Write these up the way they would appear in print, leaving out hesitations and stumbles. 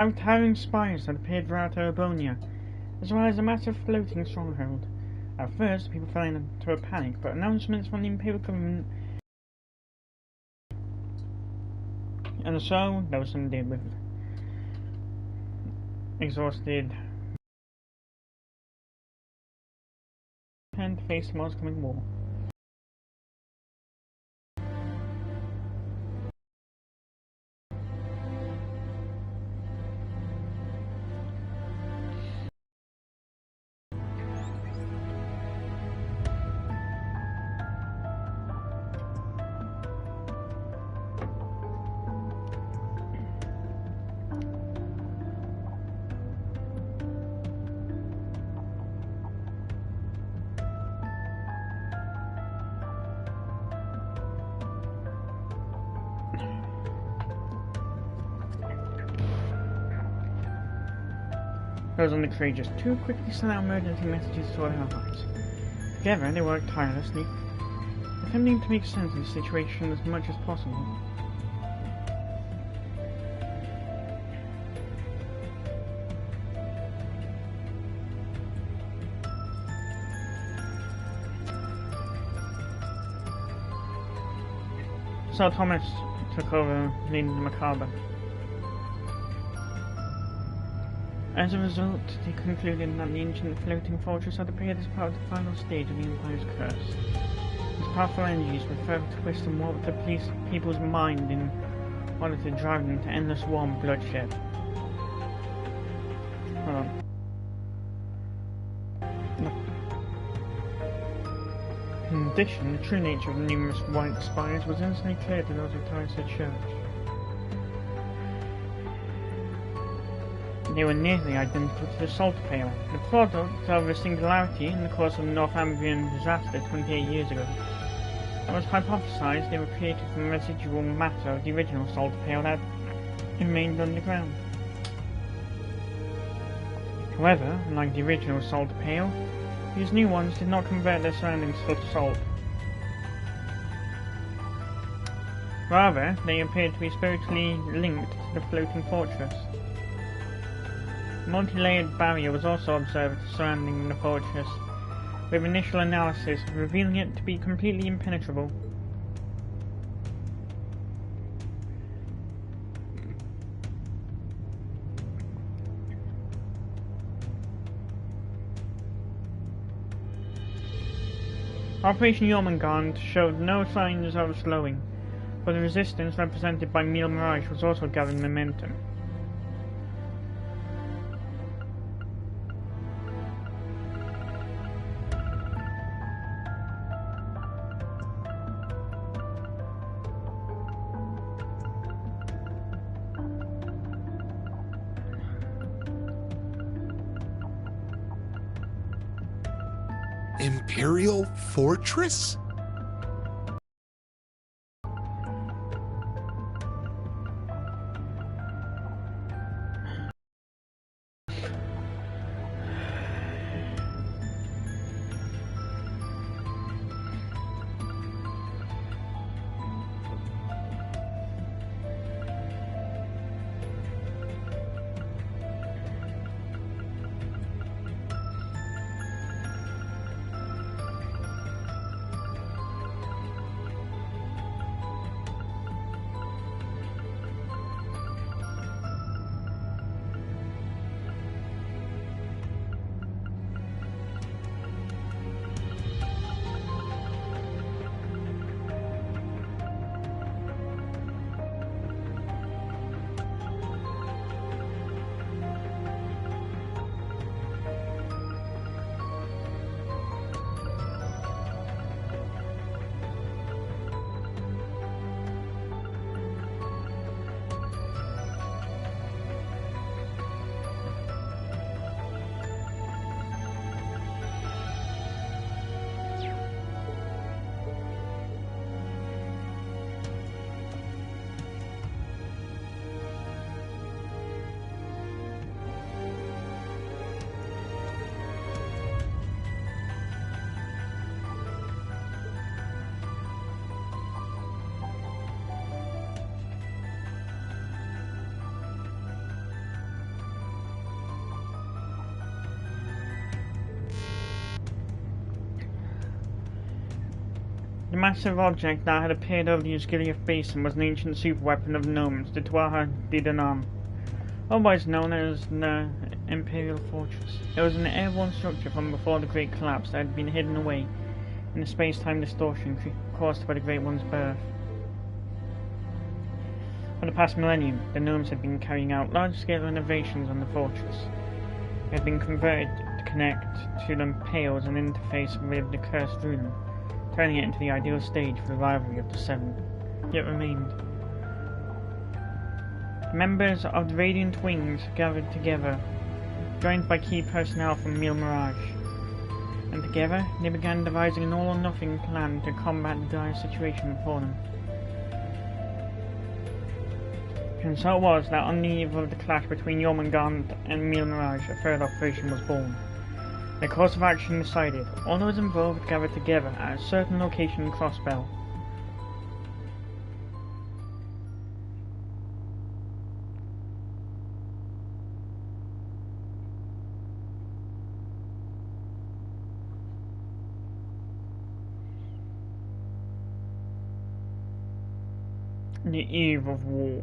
Out towering spires that appeared throughout Urbonia, as well as a massive floating stronghold. At first, people fell into a panic, but announcements from the Imperial government, and so there was some deal with exhausted and to face tomorrow's coming war. Those on the courageous too quickly sent out emergency messages to our allies. Together, they worked tirelessly, attempting to make sense of the situation as much as possible. Sir Thomas took over leading the Macabre. As a result, they concluded that the ancient floating fortress had appeared as part of the final stage of the Empire's curse. These powerful energies were further twist and warp the people's mind in order to drive them to endless war and bloodshed. Hold on. In addition, the true nature of the numerous white spires was instantly clear to those who tied to the church. They were nearly identical to the Salter Pale, the product of a singularity in the course of the Northumbrian disaster 28 years ago. It was hypothesized they were created from residual matter of the original Salter Pale that remained underground. However, unlike the original Salter Pale, these new ones did not convert their surroundings to salt. Rather, they appeared to be spiritually linked to the floating fortress. A multi-layered barrier was also observed surrounding the fortress, with initial analysis revealing it to be completely impenetrable. Operation Jormungand showed no signs of slowing, but the resistance represented by Mille Mirage was also gathering momentum. Imperial Fortress? massive object that had appeared over the Osgiliath Basin was an ancient superweapon of gnomes, the Dwaha Didanam, otherwise known as the Imperial Fortress. It was an airborne structure from before the Great Collapse that had been hidden away in the space-time distortion caused by the Great One's birth. For the past millennium, the gnomes had been carrying out large-scale renovations on the fortress. It had been converted to connect to the Pales and interface with the cursed rune, turning it into the ideal stage for the rivalry of the Seven. Yet remained. The members of the Radiant Wings gathered together, joined by key personnel from Mille Mirage, and together they began devising an all-or-nothing plan to combat the dire situation before them. And so it was that on the eve of the clash between Jormungand and Mille Mirage, a third operation was born. The course of action decided, all those involved gathered together at a certain location in Crossbell. The eve of war.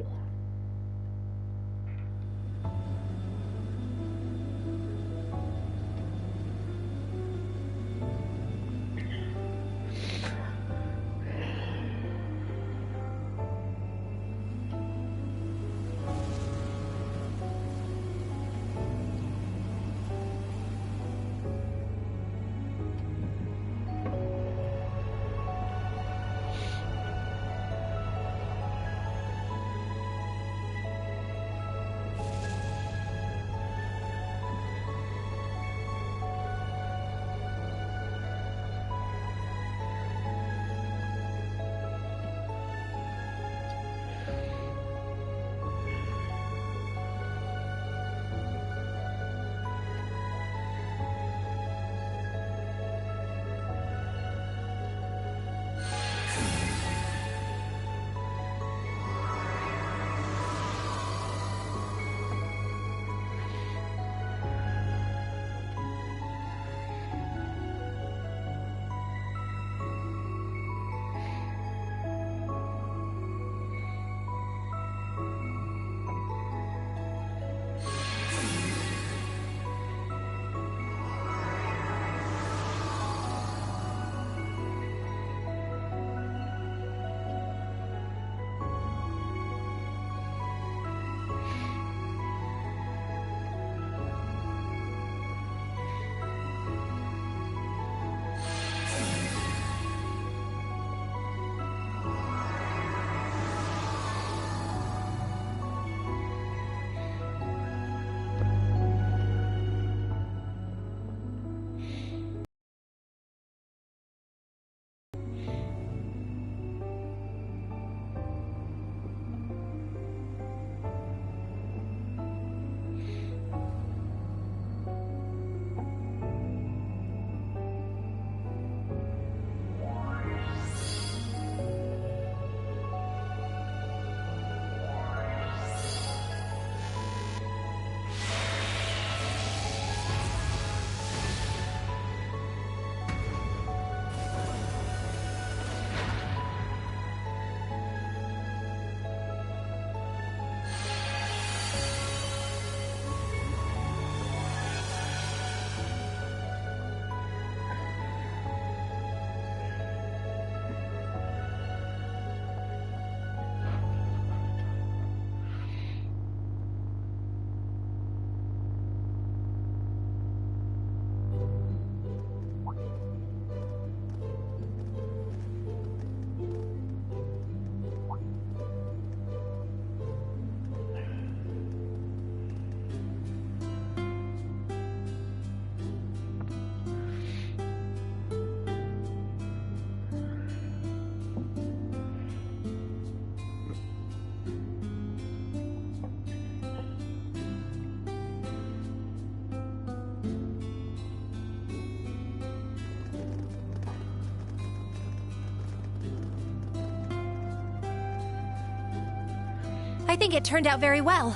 I think it turned out very well.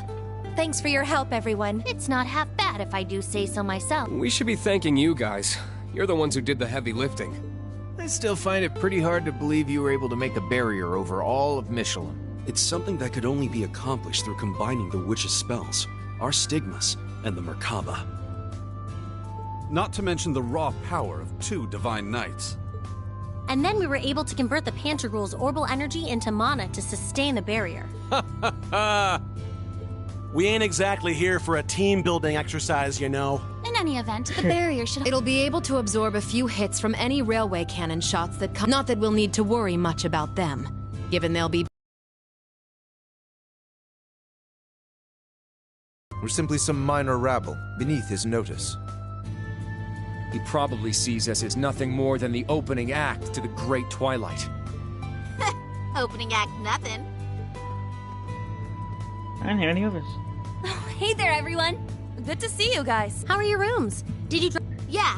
Thanks for your help, everyone. It's not half bad if I do say so myself. We should be thanking you guys. You're the ones who did the heavy lifting. I still find it pretty hard to believe you were able to make a barrier over all of Michelin. It's something that could only be accomplished through combining the witch's spells, our stigmas, and the Merkaba. Not to mention the raw power of 2 divine knights. And then we were able to convert the Pantagruel's orbal energy into mana to sustain the barrier. We ain't exactly here for a team-building exercise, you know. In any event, the barrier should... It'll be able to absorb a few hits from any railway cannon shots that come. Not that we'll need to worry much about them, given they'll be... We're simply some minor rabble, beneath his notice. He probably sees us as nothing more than the opening act to the Great Twilight. Opening act nothing. And here are the others. Hey there, everyone. Good to see you guys. How are your rooms? Did you... Yeah.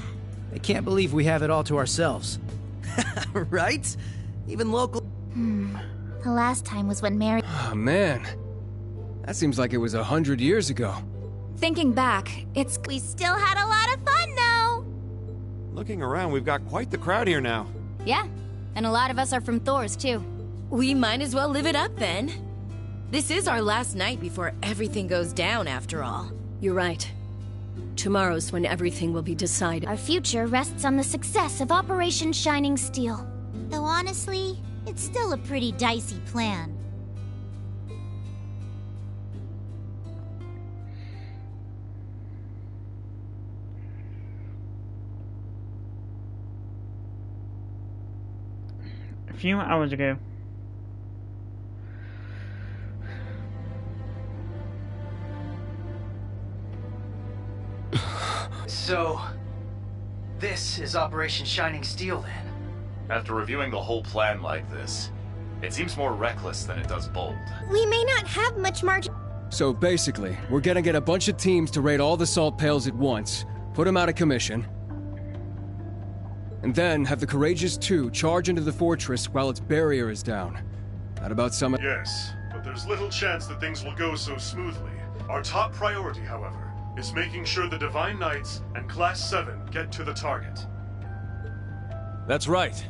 I can't believe we have it all to ourselves. Right? Even local... The last time was when Mary... Oh, man. That seems like it was 100 years ago. Thinking back, it's... We still had a lot of fun, though! Looking around, we've got quite the crowd here now. Yeah, and a lot of us are from Thor's, too. We might as well live it up, then. This is our last night before everything goes down, after all. You're right. Tomorrow's when everything will be decided. Our future rests on the success of Operation Shining Steel. Though honestly, it's still a pretty dicey plan. A few hours ago. So, this is Operation Shining Steel, then? After reviewing the whole plan like this, it seems more reckless than it does bold. We may not have much margin... So basically, we're gonna get a bunch of teams to raid all the salt pails at once, put them out of commission, and then have the Courageous 2 charge into the fortress while its barrier is down. That about sum it? Yes, but there's little chance that things will go so smoothly. Our top priority, however, is making sure the Divine Knights and Class 7 get to the target. That's right.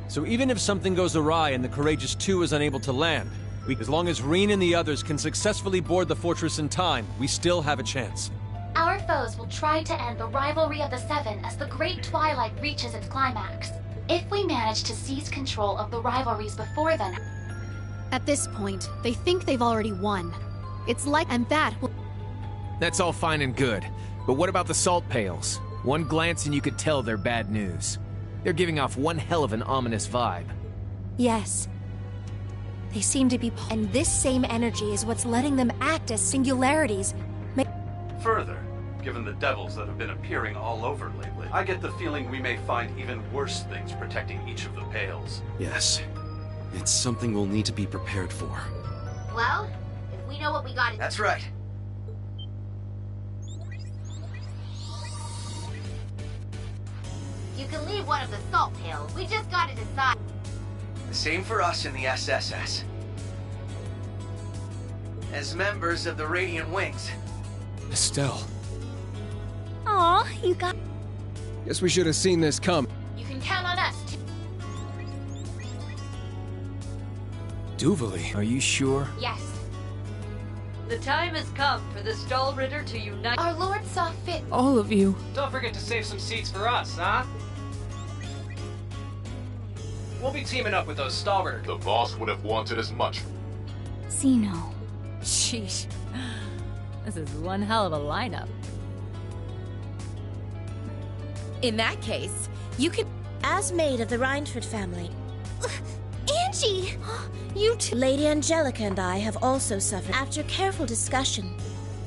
So even if something goes awry and the Courageous 2 is unable to land, as long as Reen and the others can successfully board the fortress in time, we still have a chance. Our foes will try to end the rivalry of the Seven as the Great Twilight reaches its climax. If we manage to seize control of the rivalries before then... At this point, they think they've already won. It's like... and that will... That's all fine and good, but what about the salt pails? One glance and you could tell they're bad news. They're giving off one hell of an ominous vibe. Yes. They seem to be... And this same energy is what's letting them act as singularities. Further, given the devils that have been appearing all over lately, I get the feeling we may find even worse things protecting each of the pails. Yes. It's something we'll need to be prepared for. Well, if we know what we got... That's right. You can leave one of the salt pails. We just gotta decide. The same for us in the SSS. As members of the Radiant Wings. Estelle. Aw, you got... Guess we should have seen this come. You can count on us to... Duvali, are you sure? Yes. The time has come for the Stahlritter to unite. Our Lord saw fit. All of you. Don't forget to save some seats for us, huh? We'll be teaming up with those Stahlritter. The boss would have wanted as much. Zeno. Sheesh. This is one hell of a lineup. In that case, you could... As maid of the Reinford family. Angie! You too. Lady Angelica and I have also suffered after careful discussion.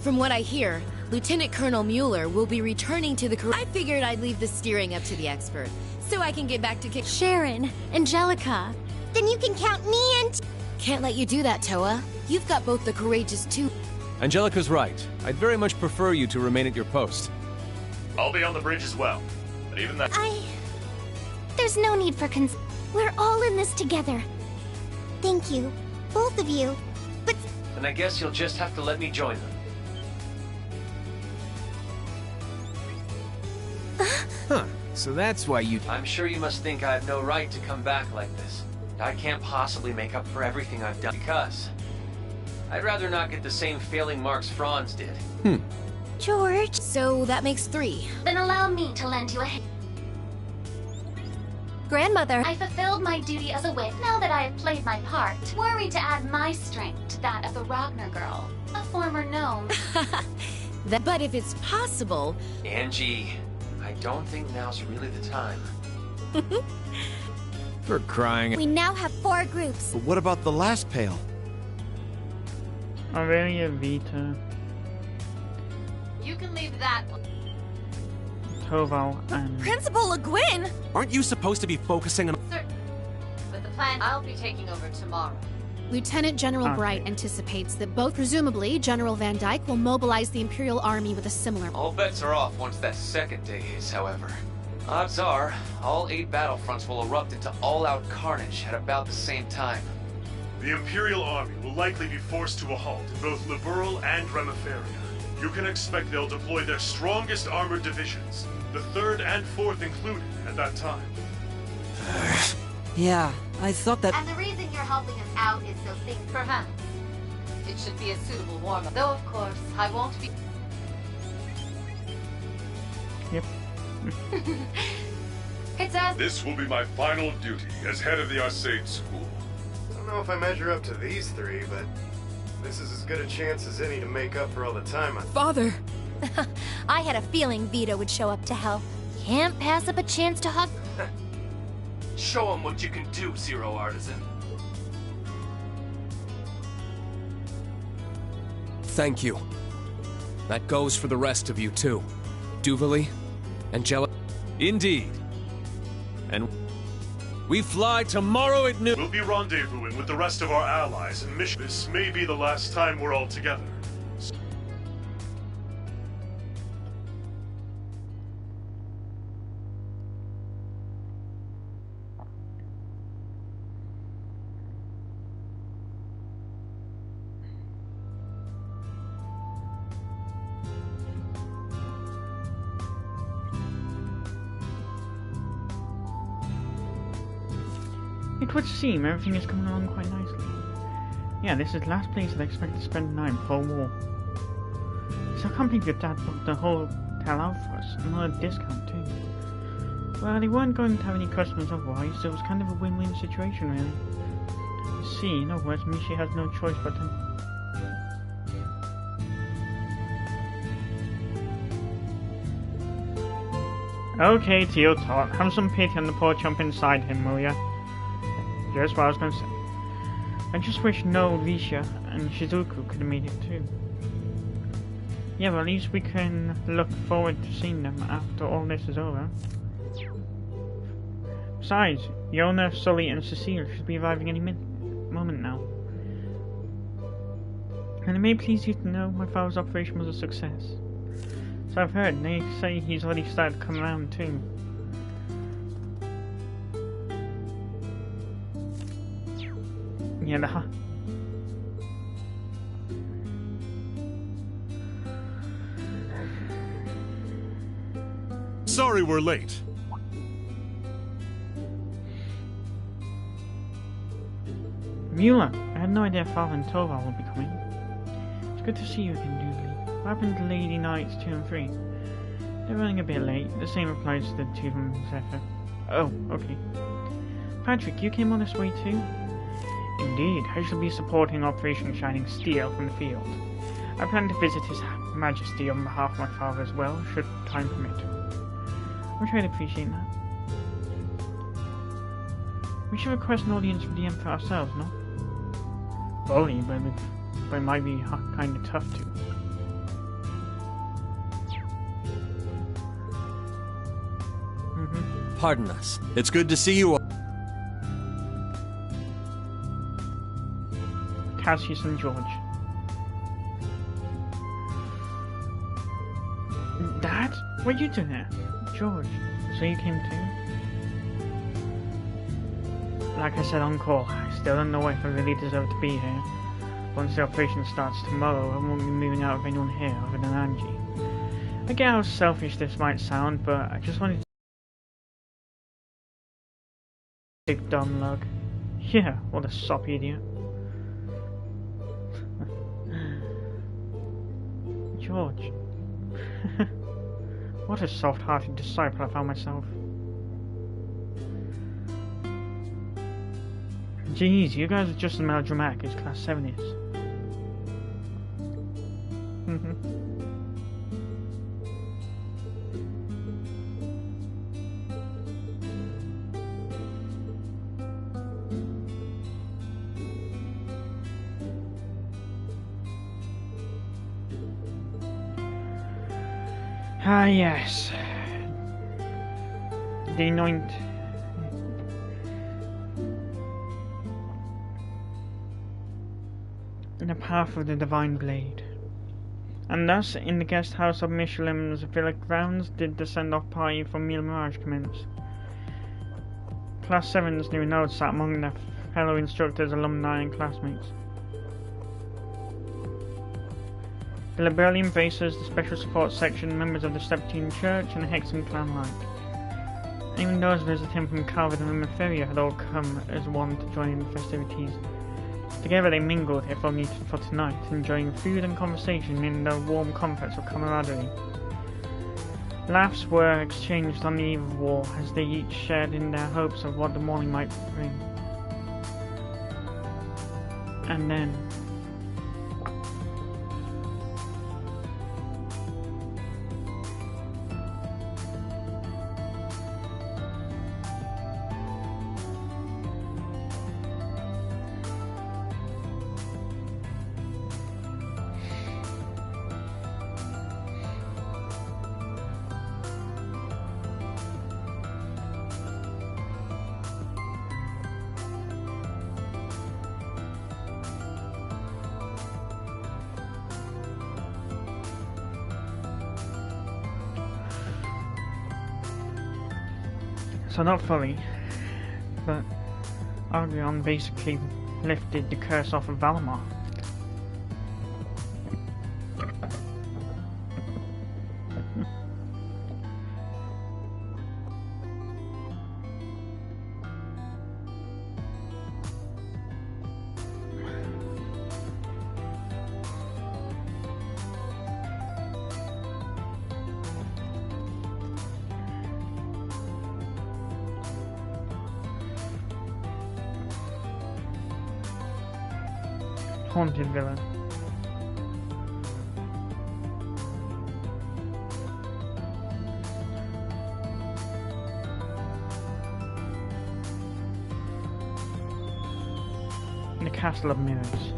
From what I hear, Lieutenant Colonel Mueller will be returning to the... I figured I'd leave the steering up to the expert, so I can get back to... Sharon, Angelica. Then you can count me and... Can't let you do that, Toa. You've got both the Courageous 2. Angelica's right. I'd very much prefer you to remain at your post. I'll be on the bridge as well. But even that... There's no need for We're all in this together. Thank you. Both of you. But... Then I guess you'll just have to let me join them. Huh. So that's why you... I'm sure you must think I have no right to come back like this. I can't possibly make up for everything I've done because I'd rather not get the same failing marks Franz did. George. So that makes 3. Then allow me to lend you a hand. Grandmother. I fulfilled my duty as a witch. Now that I have played my part, worried to add my strength to that of the Ragnar girl, a former gnome. But if it's possible... Angie, I don't think now's really the time. For crying... We now have 4 groups. But what about the last pail? Aurelia, Vita, You can leave that one. Toval, and... Principal Le Guin? Aren't you supposed to be focusing on... Certain. But the plan I'll be taking over tomorrow. Lieutenant General Okay. Bright anticipates that both, presumably, General Van Dyke will mobilize the Imperial Army with a similar... All bets are off once that second day is, however. Odds are, all 8 battlefronts will erupt into all-out carnage at about the same time. The Imperial Army will likely be forced to a halt in both Liberal and Remiferia. You can expect they'll deploy their strongest armored divisions, the 3rd and 4th included, at that time. Yeah, I thought that... And the reason you're helping us out is so things... Perhaps. It should be a suitable warm-up. Though, of course, I won't be... Yep. It's as... This will be my final duty as head of the Arcade School. I don't know if I measure up to these 3, but this is as good a chance as any to make up for all the time I... Father! I had a feeling Vito would show up to help. Can't pass up a chance to hug. Show him what you can do, Zero Artisan. Thank you. That goes for the rest of you, too. Duvali, Angela... Indeed. And we fly tomorrow at noon. We'll be rendezvousing with the rest of our allies and mission. This may be the last time we're all together. It would seem everything is coming along quite nicely. Yeah, this is the last place that I expect to spend the night before war. So I can't believe your dad booked the hotel out for us, and on a discount too. Well, they weren't going to have any customers otherwise, so it was kind of a win-win situation really. See, in other words, Mishi has no choice but to... Okay, Teal Tot, have some pity on the poor chump inside him, will ya? Just what I was going to say. I just wish No, Visha, and Shizuku could have made it too. Yeah, but at least we can look forward to seeing them after all this is over. Besides, Yona, Sully, and Cecile should be arriving any moment now. And it may please you to know my father's operation was a success. So I've heard, they say he's already started to come around too. Yeah, Sorry we're late. Mueller, I had no idea Father and Toval would be coming. It's good to see you again, Doodley. What happened to Lady Knights 2 and 3? They're running a bit late. The same applies to the 2 from Zephyr. Oh, okay. Patrick, you came on this way too? Indeed, I shall be supporting Operation Shining Steel from the field. I plan to visit His Majesty on behalf of my father as well, should time permit. I'm sure I'd appreciate that. We should request an audience from the Emperor ourselves, no? Probably, but it might be kind of tough to. Pardon us. It's good to see you all. Cassius and George. Dad? What are you doing here? George, so you came too? Like I said on call, I still don't know if I really deserve to be here. Once the operation starts tomorrow, I won't be moving out of anyone here other than Angie. I get how selfish this might sound, but I just wanted to Big dumb lug. Yeah, what a sop idiot. George. What a soft-hearted disciple I found myself. Jeez, you guys are just as melodramatic as Class 7 is. Ah, yes. The anoint. The path of the divine blade. And thus, in the guest house of Michelin's villa grounds, did the send-off party for Mille Mirage commence. Class 7's new notes sat among their fellow instructors, alumni, and classmates. The Liberalian Basers, the Special Support Section, members of the Septine Church, and the Hexam clan alike. Even those visiting from Calvin and Remeferia had all come as one to join in the festivities. Together they mingled, if only for tonight, enjoying food and conversation in the warm comforts of camaraderie. Laughs were exchanged on the eve of war, as they each shared in their hopes of what the morning might bring. And then... So not fully, but Argon basically lifted the curse off of Valamar. Haunted Villa. The Castle of Mirrors.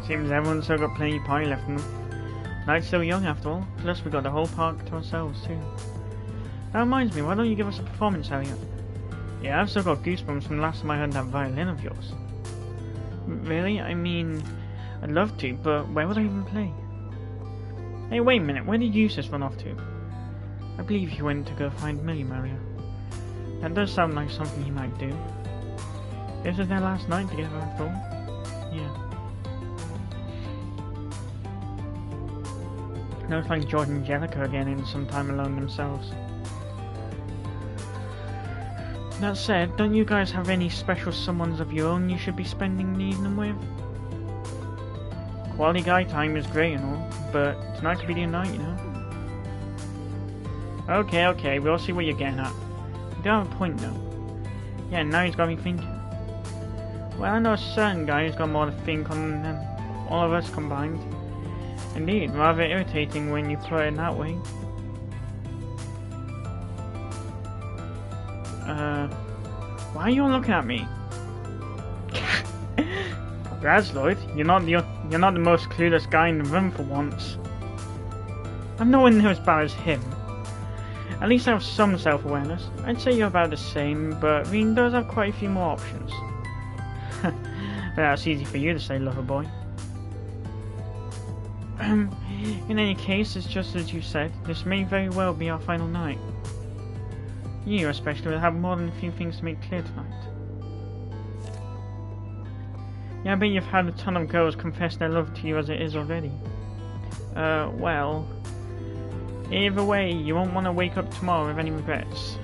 Seems everyone's still got plenty of party left in them. Night's still young after all, plus we got the whole park to ourselves too. That reminds me, why don't you give us a performance, Elliot? Yeah, I've still got goosebumps from the last time I heard that violin of yours. Really? I mean, I'd love to, but where would I even play? Hey, wait a minute, where did Eustace run off to? I believe he went to go find Millie, Maria. That does sound like something he might do. This was their last night together, after all. Yeah. Looks like George and Jellica are getting some time alone themselves. That said, don't you guys have any special someones of your own you should be spending the evening with? Quality guy time is great and all, but tonight could be the night, you know? Okay, we'll see what you're getting at. You do have a point though. Yeah, now he's got me thinking. Well, I know a certain guy who's got more to think on than all of us combined. Indeed, rather irritating when you put it that way. Why are you all looking at me? Congrats, Lloyd. You're not the most clueless guy in the room for once. I'm nowhere near as bad as him. At least I have some self-awareness. I'd say you're about the same, but Rean does have quite a few more options. But that's easy for you to say, lover boy. In any case, it's just as you said, this may very well be our final night. You especially will have more than a few things to make clear tonight. Yeah, I bet you've had a ton of girls confess their love to you as it is already. Well... Either way, you won't want to wake up tomorrow with any regrets.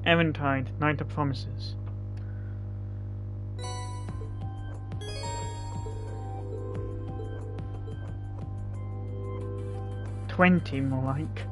Eventide, Night of Promises. $20 more like.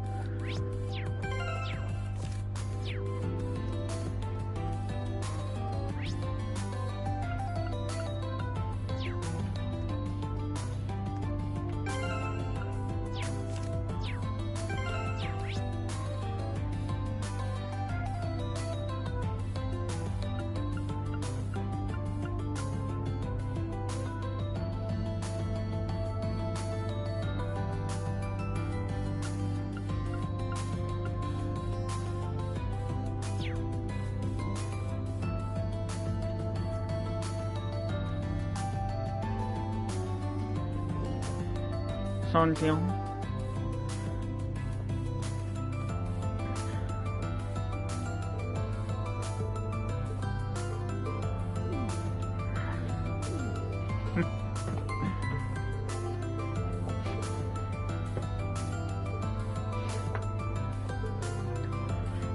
Sandion.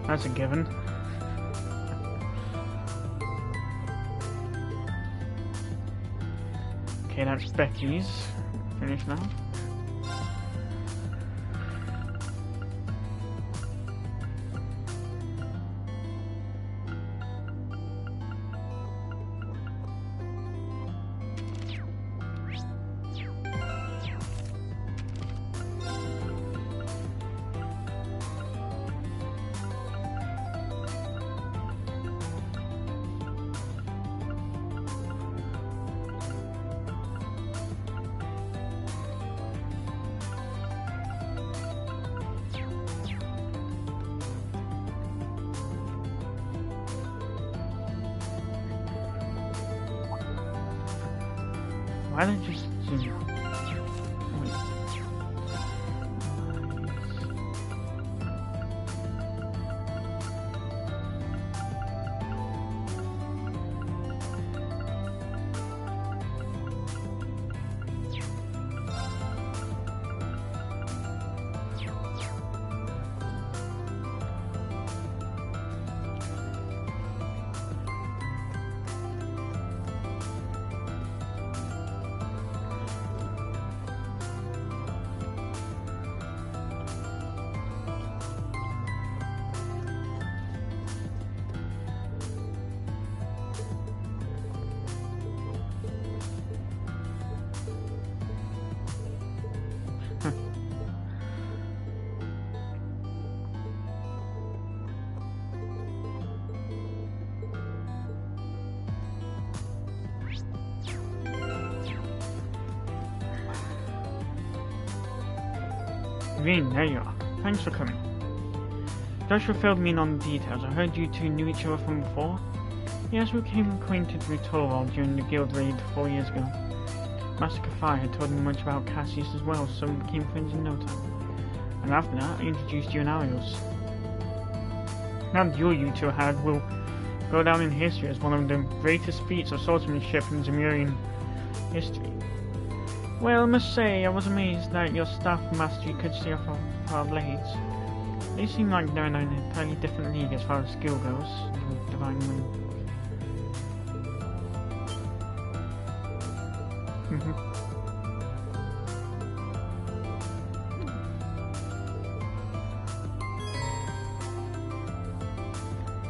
That's a given. Okay, that's Becky's. Finished now. Why don't you zoom out? Wait. Vin, there you are. Thanks for coming. Joshua filled me in on the details. I heard you two knew each other from before. Yes, we became acquainted with Torvald during the guild raid 4 years ago. Master Kafai had told me much about Cassius as well, so we became friends in no time. And after that, I introduced you and Arios. Now that you two had, we'll go down in history as one of the greatest feats of swordsmanship in Zemurian history. Well, I must say, I was amazed that your staff mastery could see off our blades. They seem like they're in an entirely different league as far as skill goes. Divine Wind.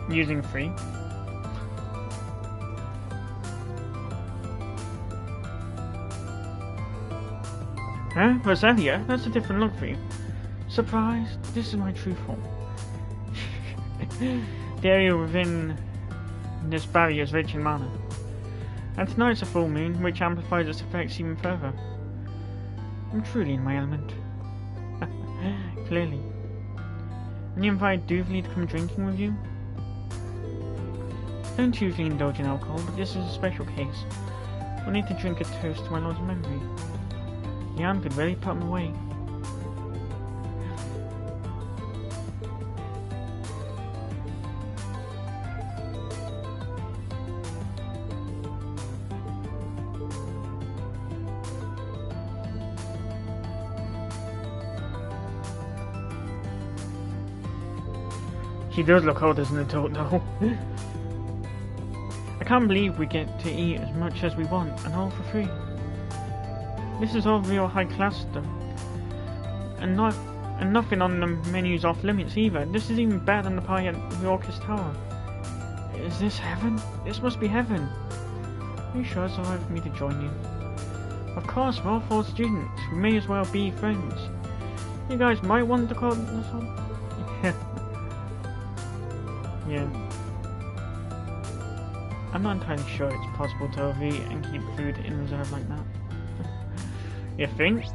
Using free. Huh? Rosalia? That's a different look for you. Surprised? This is my true form. The area within this barrier is rich in mana. And tonight's a full moon, which amplifies its effects even further. I'm truly in my element. Clearly. And you invited Duvley to come drinking with you? I don't usually indulge in alcohol, but this is a special case. I need to drink a toast to my lord's memory. Jan could really put him away. She does look old as an adult though. I can't believe we get to eat as much as we want, and all for free. This is all real high class stuff. And nothing on the menu's off limits either. This is even better than the pie at Yorkist Tower. Is this heaven? This must be heaven. Are you sure it's alright for me to join you? Of course, we're all 4 students. We may as well be friends. You guys might want to call this on. Yeah. I'm not entirely sure it's possible to overeat and keep food in reserve like that. You think?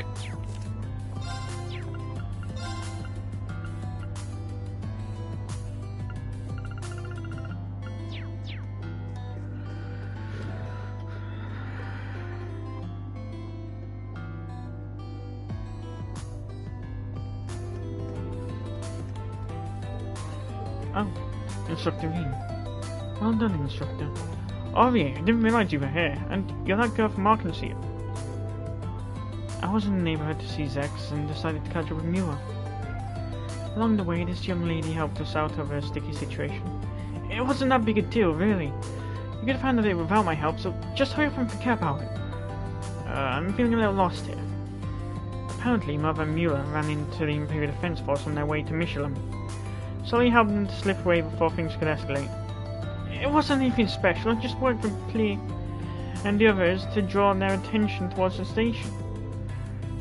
Oh, Instructor Reen. Well done, Instructor. Avi, I didn't realize you were here, and you're that girl from Arkansas. I was in the neighborhood to see Zex and decided to catch up with Muir. Along the way, this young lady helped us out of a sticky situation. It wasn't that big a deal, really. You could have handled it without my help, so just hurry up and forget about it. I'm feeling a little lost here. Apparently, Mother and Muir ran into the Imperial Defense Force on their way to Michelin. Sully helped them to slip away before things could escalate. It wasn't anything special, I just worked with Klee and the others to draw their attention towards the station.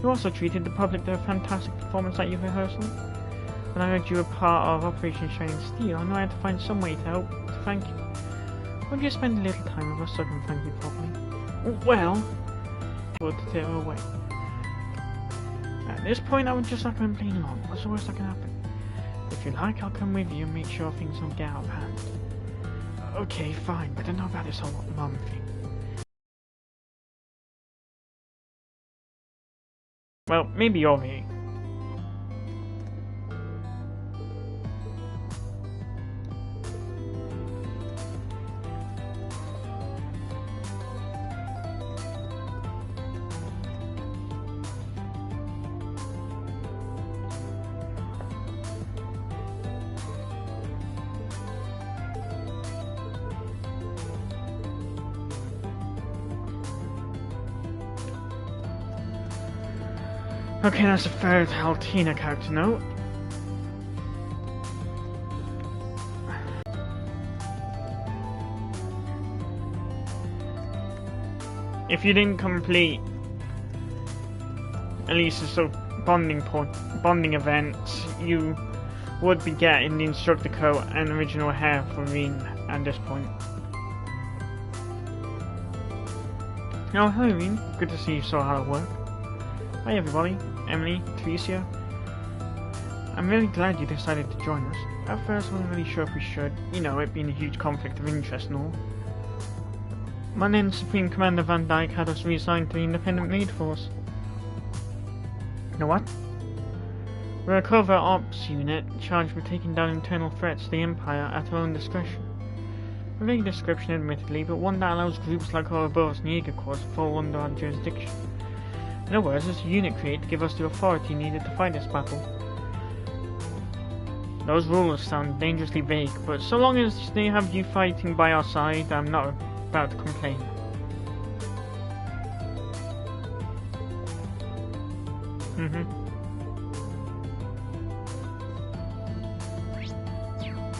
You also treated the public to a fantastic performance at your rehearsal. When I heard you were part of Operation Shining Steel, I knew I had to find some way to help to thank you. Would you spend a little time with us so I can thank you properly? Well, I would tear her away. At this point, I would just recommend playing along. What's the worst that can happen? If you like, I'll come with you and make sure things don't get out of hand. Okay, fine, but I don't know about this whole mum thing. Well, maybe you're me. Okay, that's the third Altina character note. If you didn't complete at least the sort of bonding events, you would be getting the instructor coat and original hair for Reen at this point. Oh, hello Reen. Good to see you saw how it worked. Hi everybody, Emily, Tricia. I'm really glad you decided to join us. At first I wasn't really sure if we should, you know, it being a huge conflict of interest and all. My then Supreme Commander Van Dyke had us reassigned to the Independent Maid Force. You know what? We're a covert ops unit charged with taking down internal threats to the Empire at our own discretion. A vague description admittedly, but one that allows groups like Ouroboros and Jaeger Corps to fall under our jurisdiction. In other words, it's a unit created to give us the authority needed to fight this battle. Those rules sound dangerously vague, but so long as they have you fighting by our side, I'm not about to complain.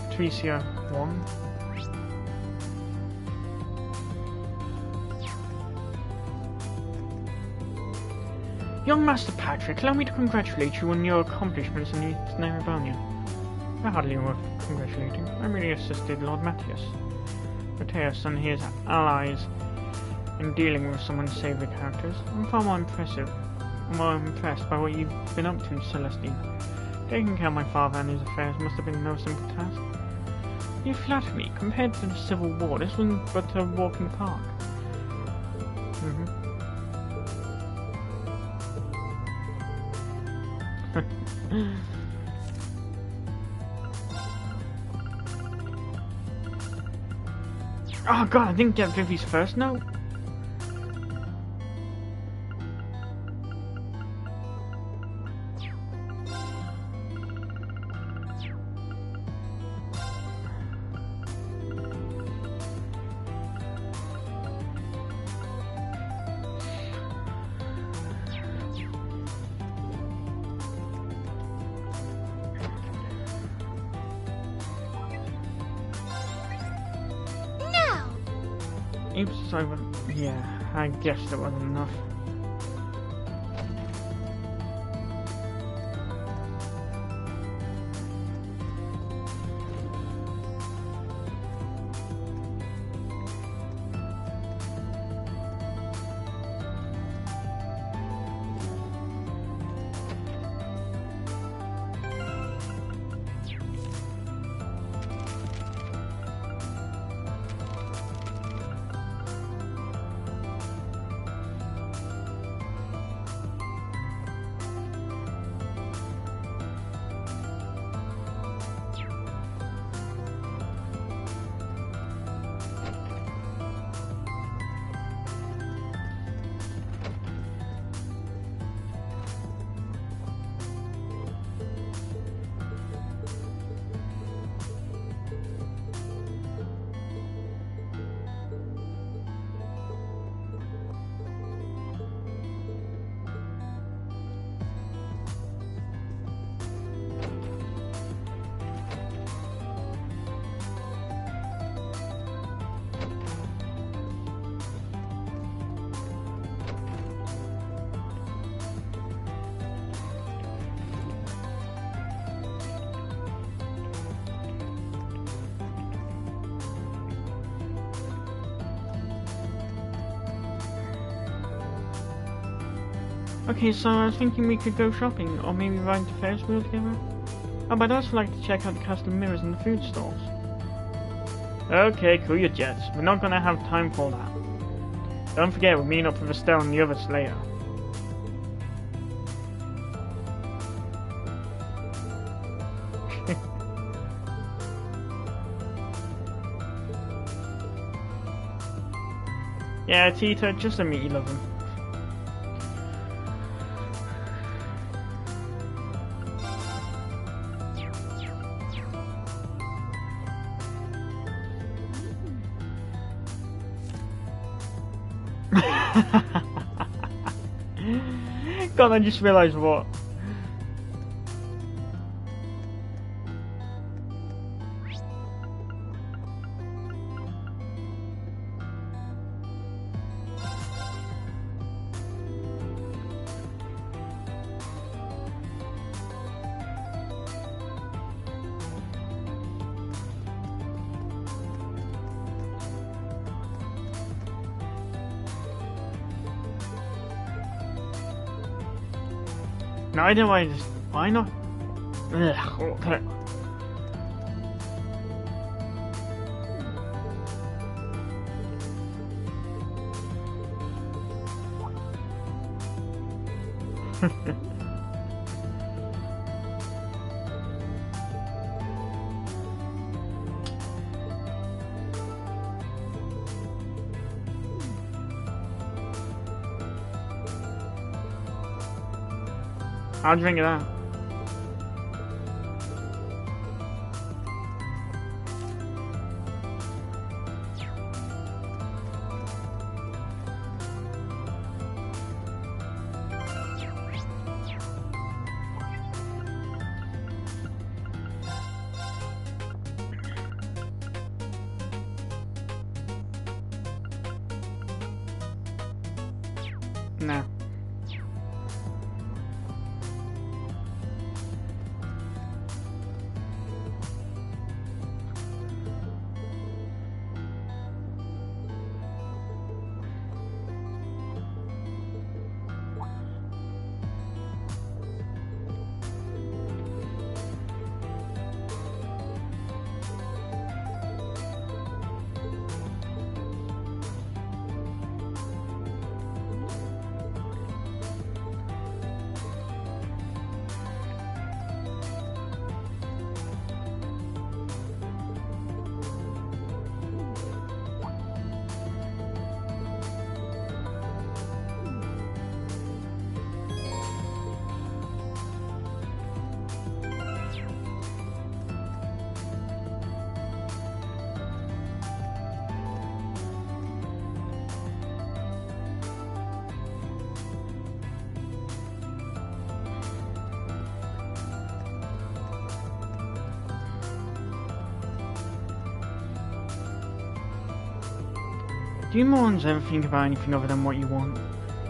Tricia 1. Young Master Patrick, allow me to congratulate you on your accomplishments in the rebellion. They're hardly worth congratulating. I really assisted Lord Matthias, Matthias and his allies in dealing with some unsavory characters. I'm far more impressed by what you've been up to, Celestine. Taking care of my father and his affairs must have been no simple task. You flatter me. Compared to the Civil War, this was but a walk in the park. Oh god, I didn't get Vivi's first note. Oops, sorry, yeah, I guess that wasn't enough. Okay, so I was thinking we could go shopping, or maybe ride the Ferris wheel together. Oh, but I'd also like to check out the custom mirrors and the food stalls. Okay, cool your jets. We're not gonna have time for that. Don't forget, we're meeting up with Estelle and the others later. Yeah, Tita, just admit you love him. God, I just realised what. No, I don't know why not? Ugh, okay. I'll drink it out. No. Do you morons ever think about anything other than what you want?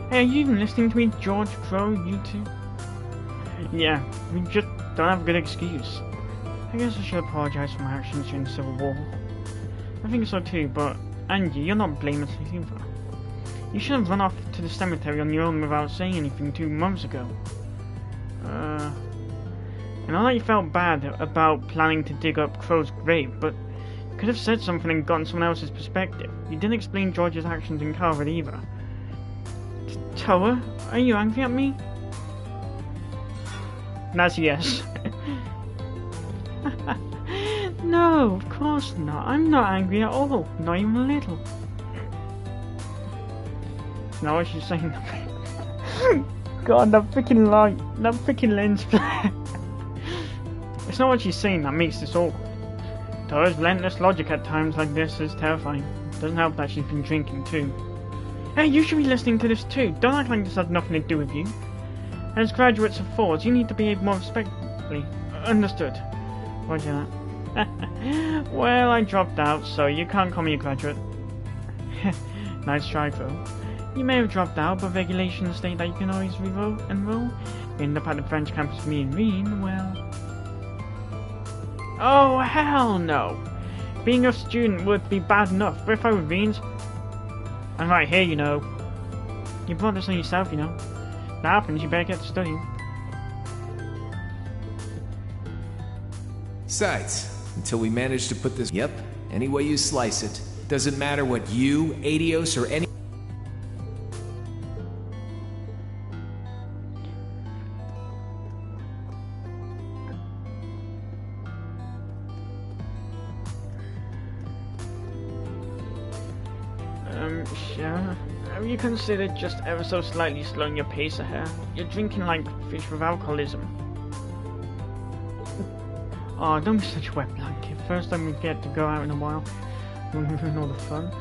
Hey, are you even listening to me, George Crow, you two? Yeah, we just don't have a good excuse. I guess I should apologize for my actions during the Civil War. I think so too, but Angie, you're not blameless either. You should have run off to the cemetery on your own without saying anything 2 months ago. And I know you felt bad about planning to dig up Crow's grave, but you could have said something and gotten someone else's perspective. You didn't explain George's actions in Calvert either. Toa, are you angry at me? That's yes. No, of course not. I'm not angry at all. Not even a little. Now what she's saying. God, that freaking light. That freaking lens flare. It's not what she's saying that makes this awkward. Toa's relentless logic at times like this is terrifying. Doesn't help that she's been drinking too. Hey, you should be listening to this too. Don't act like this has nothing to do with you. As graduates of Forge, you need to behave more respectfully. Understood. Roger that. Well, I dropped out, so you can't call me a graduate. Nice try, though. You may have dropped out, but regulations state that you can always enroll. End up at the French campus with me and Reen, well... Oh, hell no! Being a student would be bad enough, but if I were Reen's... I'm right here, you know. You brought this on yourself, you know. If that happens, you better get to studying. Besides, until we manage to put this... Yep, any way you slice it. Doesn't matter what you, Adios, or any... Sure. Have you considered just ever so slightly slowing your pace ahead? You're drinking like fish with alcoholism. Oh, don't be such a wet blanket. First time we get to go out in a while. We'll ruin all the fun.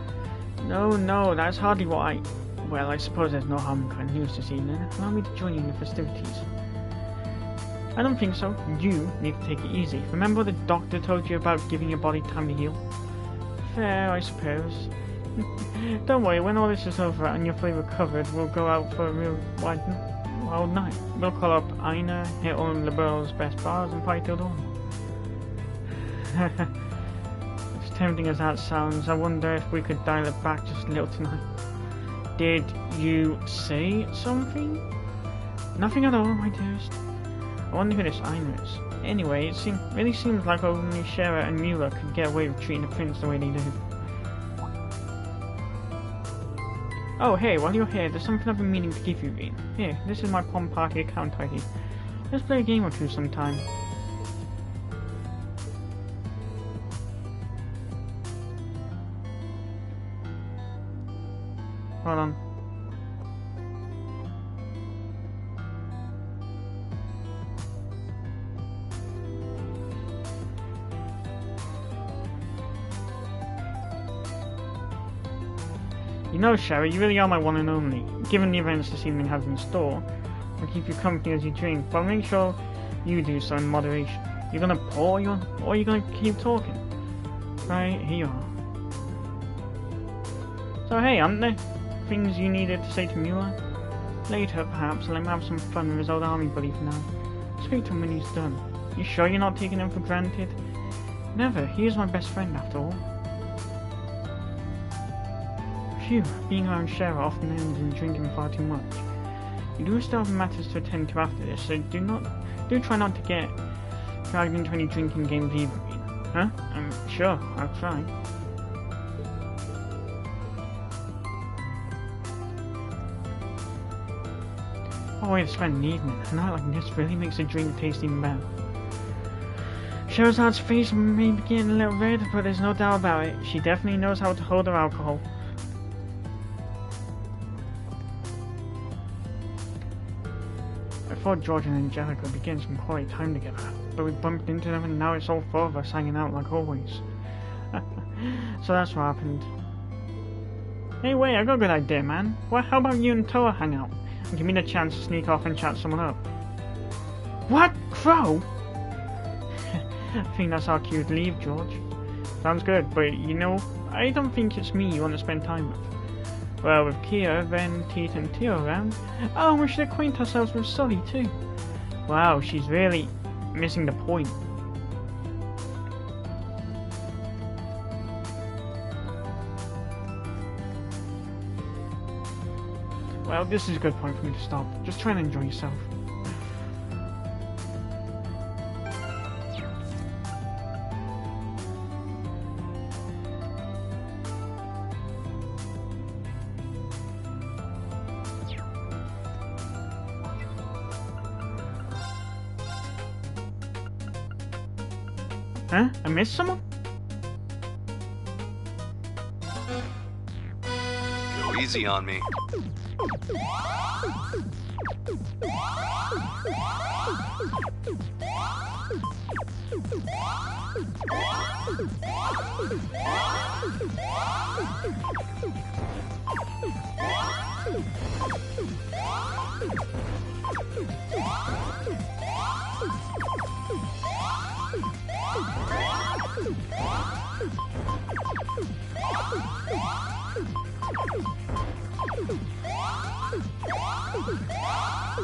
No, that's hardly what I... Well, I suppose there's no harm in kind news this evening. Allow me to join you in the festivities. I don't think so. You need to take it easy. Remember what the doctor told you about giving your body time to heal? Fair, I suppose. Don't worry, when all this is over and you're fully recovered, we'll go out for a real wild night. We'll call up Aina, hit all of Liberal's best bars, and party till dawn. As tempting as that sounds, I wonder if we could dial it back just a little tonight. Did you say something? Nothing at all, my dearest. I wonder who this Aina is. Anyway, it really seems like only Shera and Mueller could get away with treating the prince the way they do. Oh, hey, while you're here, there's something I've been meaning to give you, Reen. Here, this is my Pom Party account ID. Let's play a game or two sometime. Hold on. You know, Sherry, you really are my one and only. Given the events this evening have in store, I'll keep you company as you drink, but I'll make sure you do so in moderation. You're gonna pour, or you're gonna keep talking? Right, here you are. So hey, aren't there things you needed to say to Mueller? Later, perhaps, let him have some fun with his old army buddy for now. Speak to him when he's done. You sure you're not taking him for granted? Never, he is my best friend after all. Phew, being around Shara often ends in drinking far too much. You do still have matters to attend to after this, so do try not to get dragged into any drinking games either. Huh? Sure, I'll try. What a way to spend an evening. A night like this really makes a drink taste even better. Shahrazad's face may be getting a little red, but there's no doubt about it. She definitely knows how to hold her alcohol. I thought George and Angelica would be getting some quality time together, but we bumped into them and now it's all four of us hanging out like always. So that's what happened. Hey wait, I got a good idea, man. How about you and Toa hang out? And give me the chance to sneak off and chat someone up. What? Crow? I think that's our cue to leave, George. Sounds good, but you know, I don't think it's me you want to spend time with. Well, with Kia, Ren, Teeth, and Tio around. Oh, we should acquaint ourselves with Sully too. Wow, she's really missing the point. Well, this is a good point for me to stop. Just try and enjoy yourself. Huh? I missed someone? Go easy on me.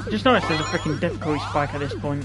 Just noticed there's a freaking difficulty spike at this point.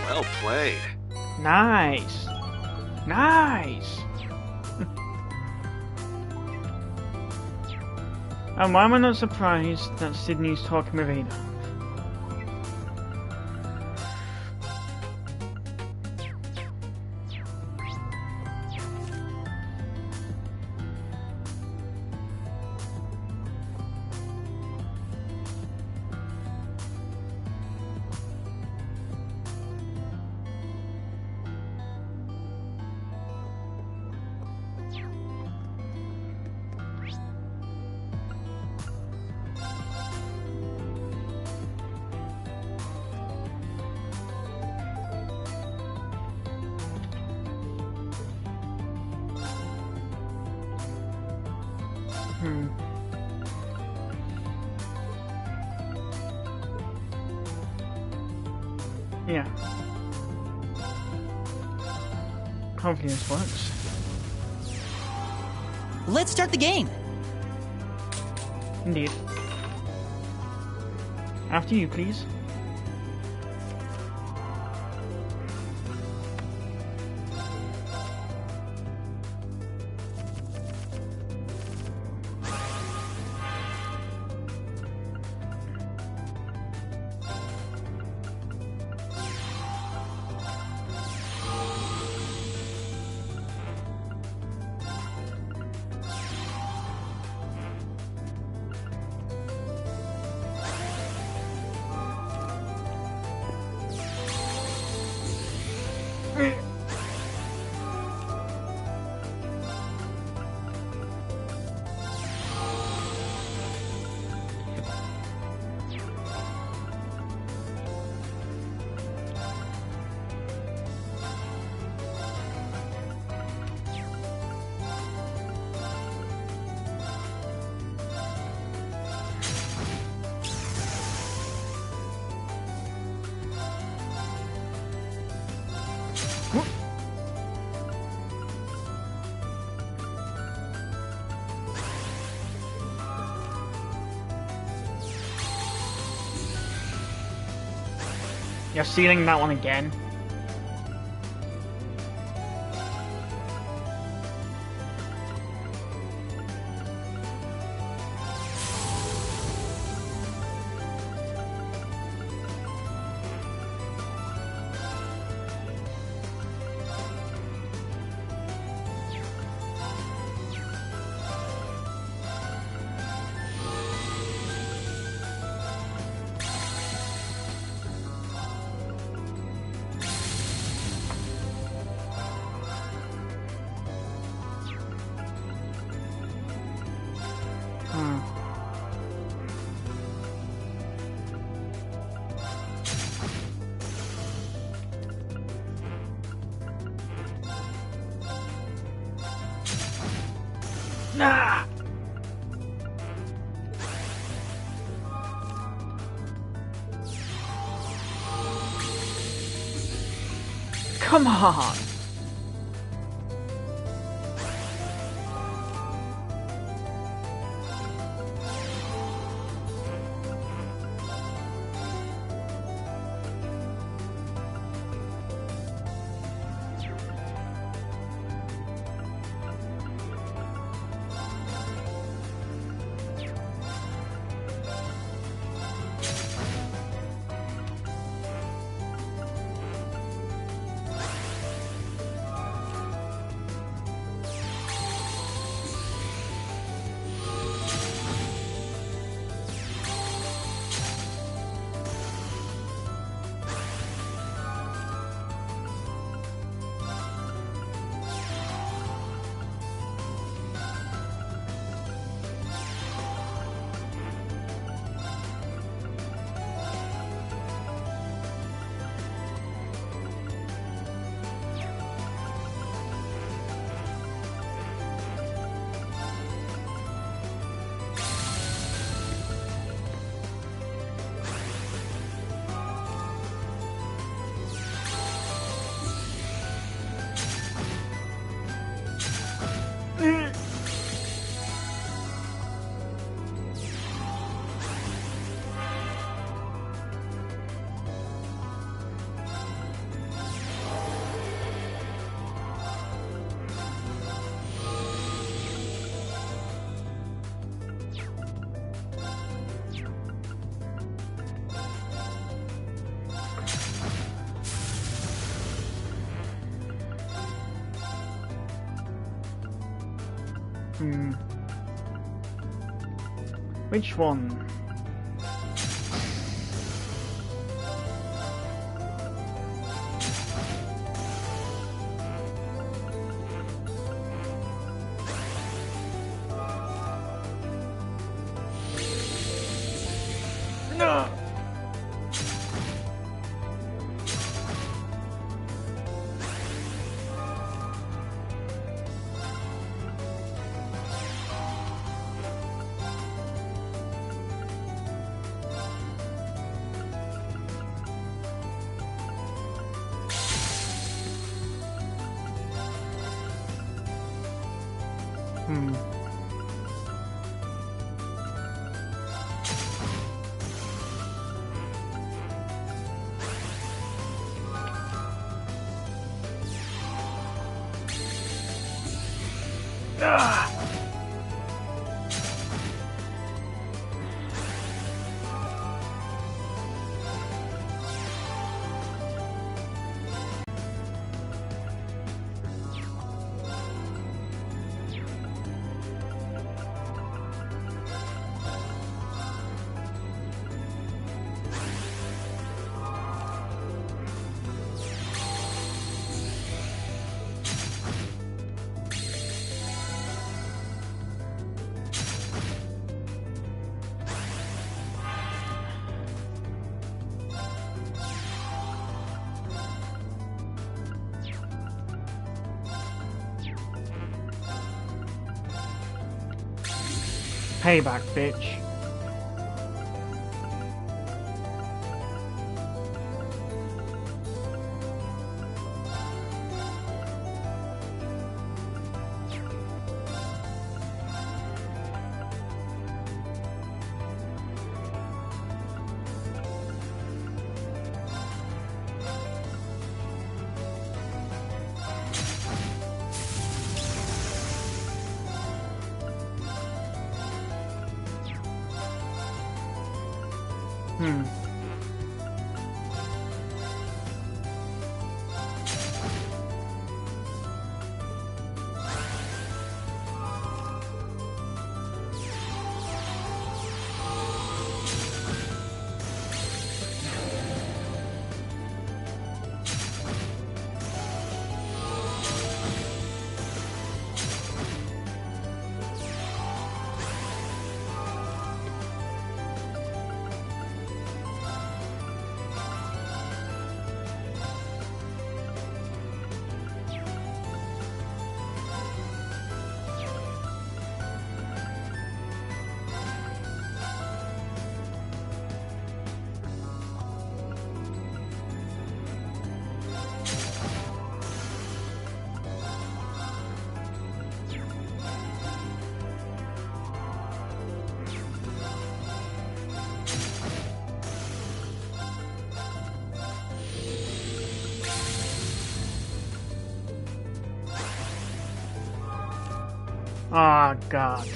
Well played. Nice. Nice. And why am I not surprised that Sydney's talking with Ada? Yeah. Hopefully this works. Let's start the game. Indeed. After you, please. You're sealing that one again. Nah! Come on! Which one? No! Payback, bitch. Oh, God.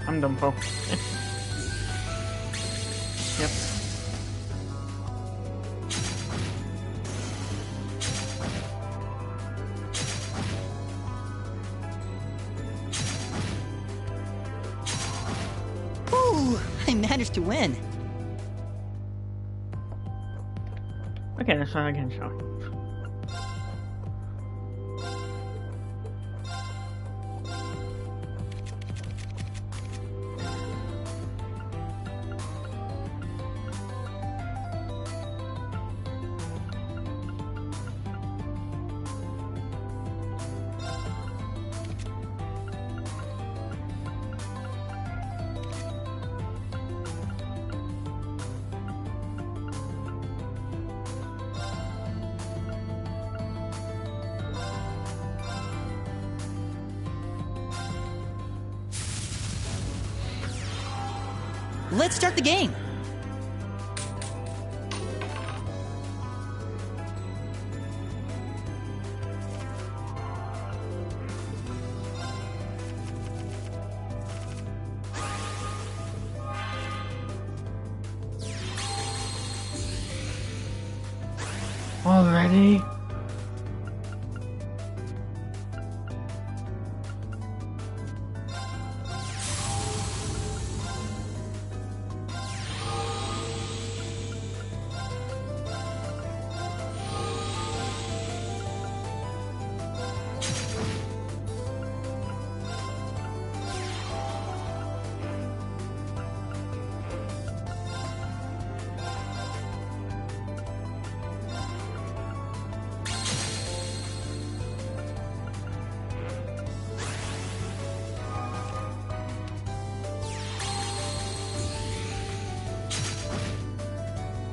I'm done, Paul. Yep. Ooh, I managed to win. Okay, let's try again, shall we? Let's start the game. Already?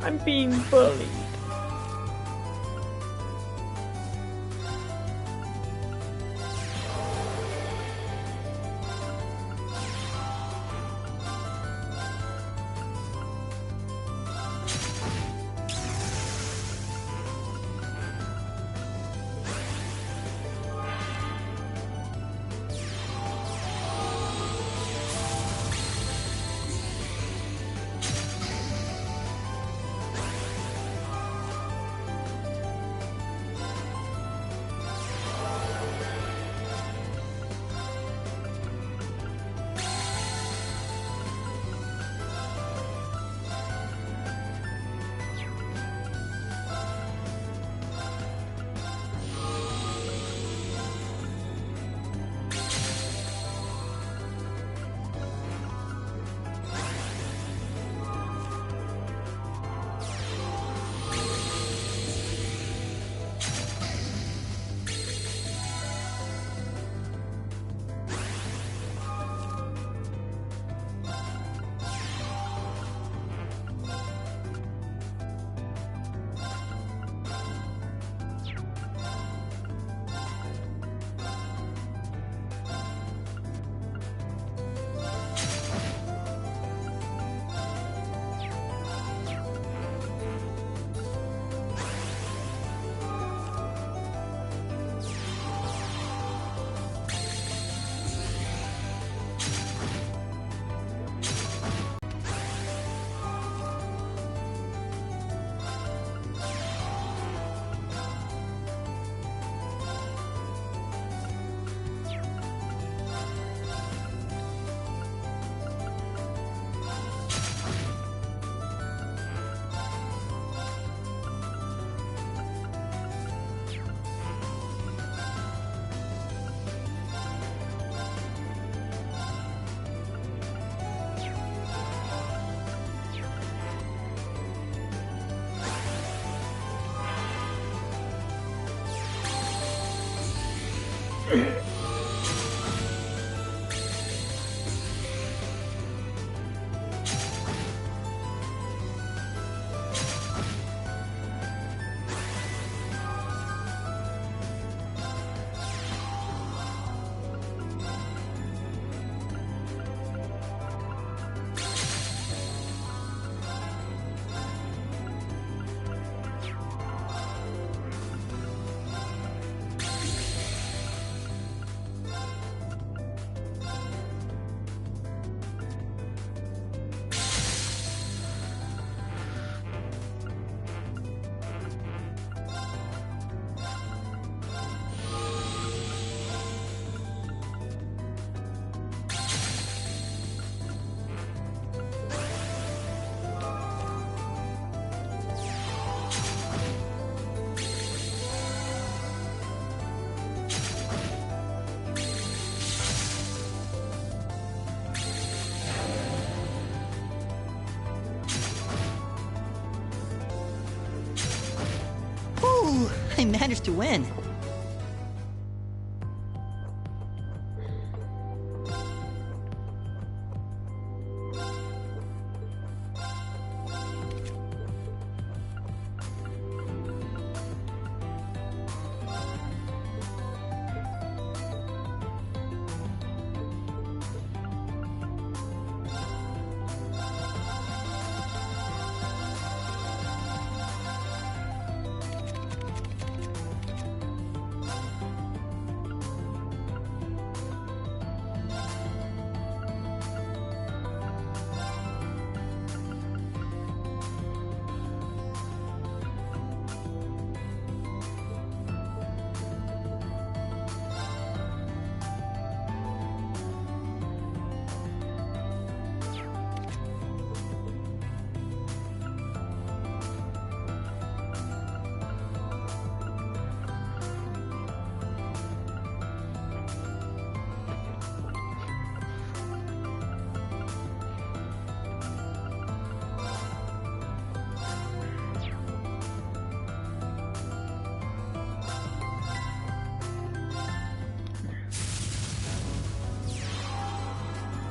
I'm being bullied. Whew, I managed to win.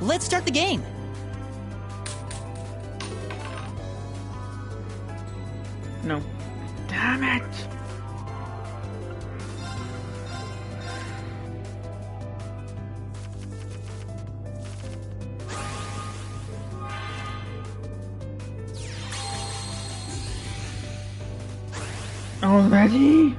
Let's start the game. No. Damn it! Already?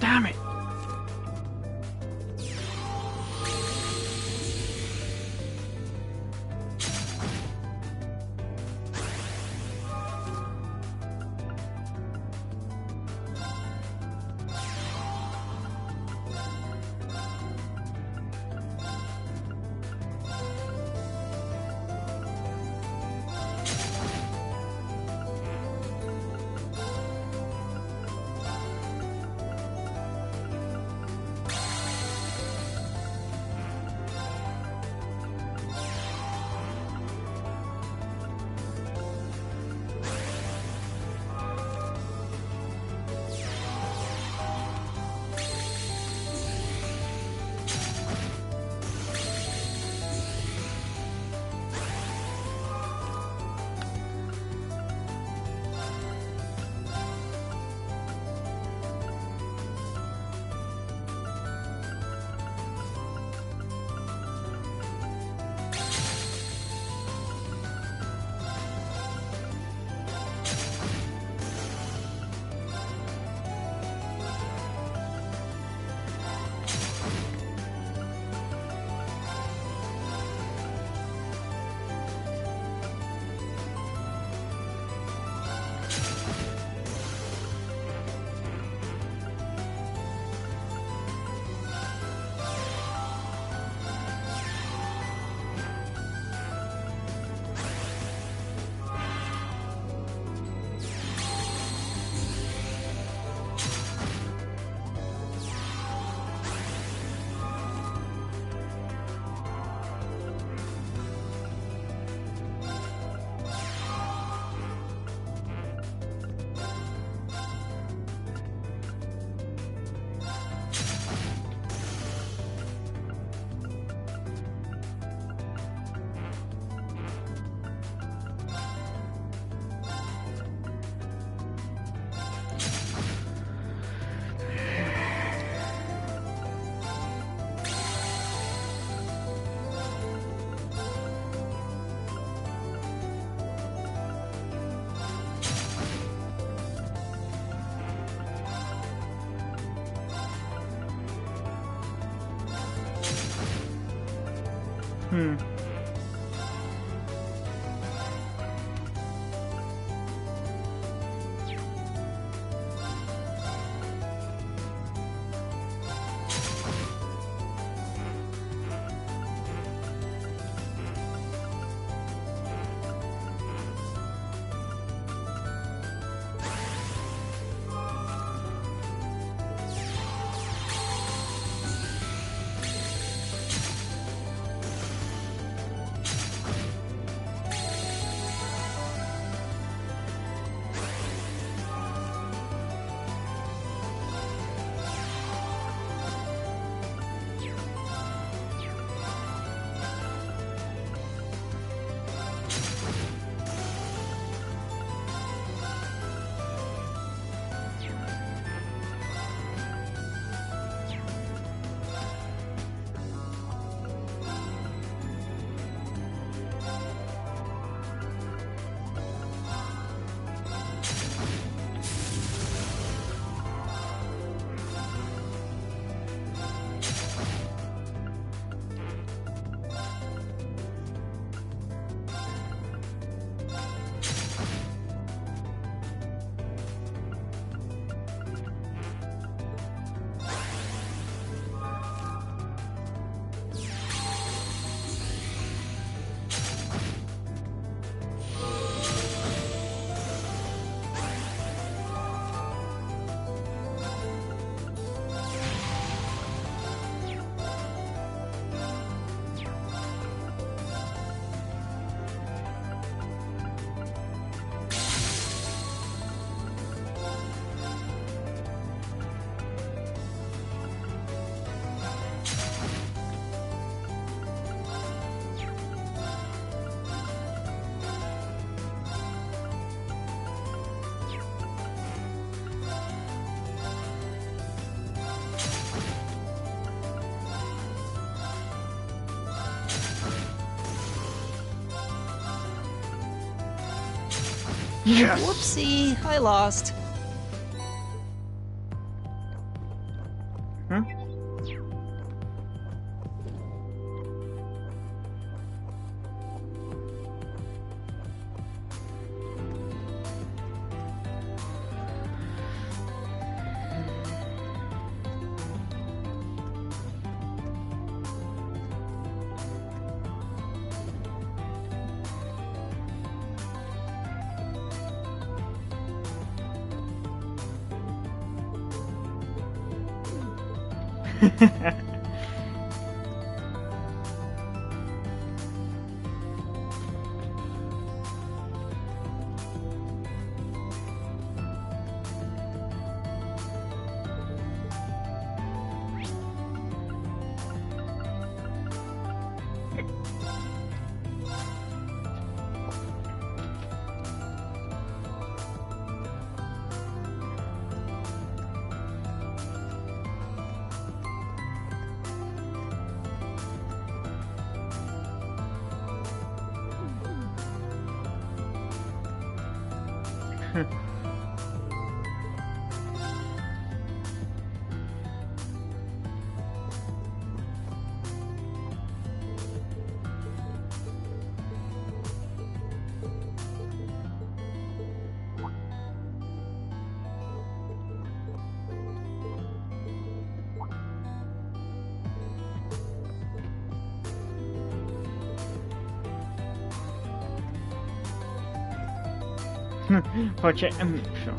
Damn it! Hmm. Yes! Whoopsie, I lost. Huh? Project sure.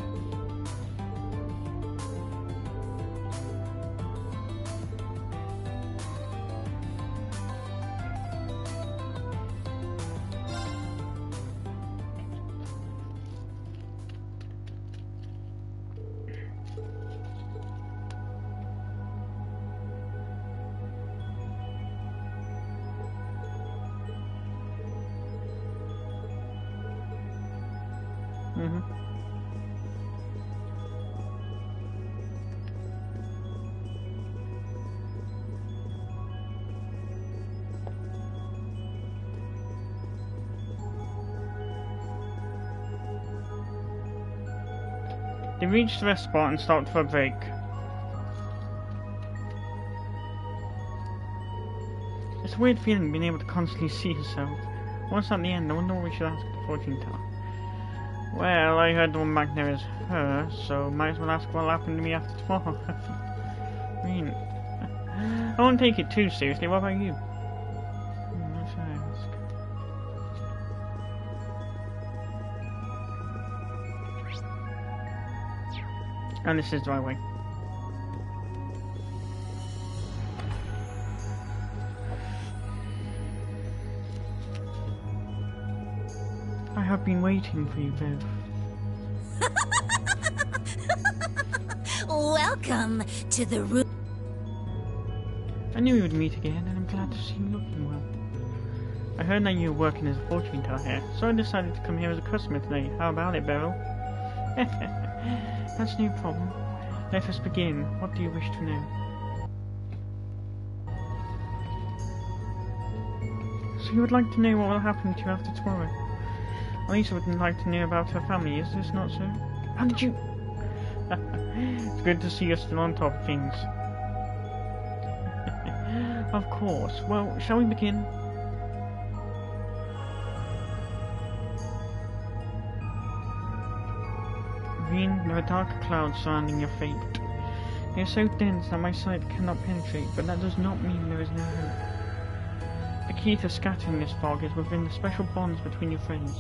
They reached the rest spot and stopped for a break. It's a weird feeling being able to constantly see yourself. Once at the end, I wonder what we should ask the fortune teller. Well, I heard the one back there is her, so might as well ask what'll happen to me after tomorrow. I mean, I won't take it too seriously. What about you? What should I ask? And this is the right way. I have been waiting for you both. Welcome to the room. I knew we would meet again, and I'm glad to see you looking well. I heard that you were working as a fortune teller here, so I decided to come here as a customer today. How about it, Beryl? That's no problem. Let us begin. What do you wish to know? So you would like to know what will happen to you after tomorrow? Lisa would like to know about her family, is this not so? How did you... It's good to see you're still on top of things. Of course. Well, shall we begin? Veen, there are darker clouds surrounding your fate. They are so dense that my sight cannot penetrate, but that does not mean there is no hope. The key to scattering this fog is within the special bonds between your friends.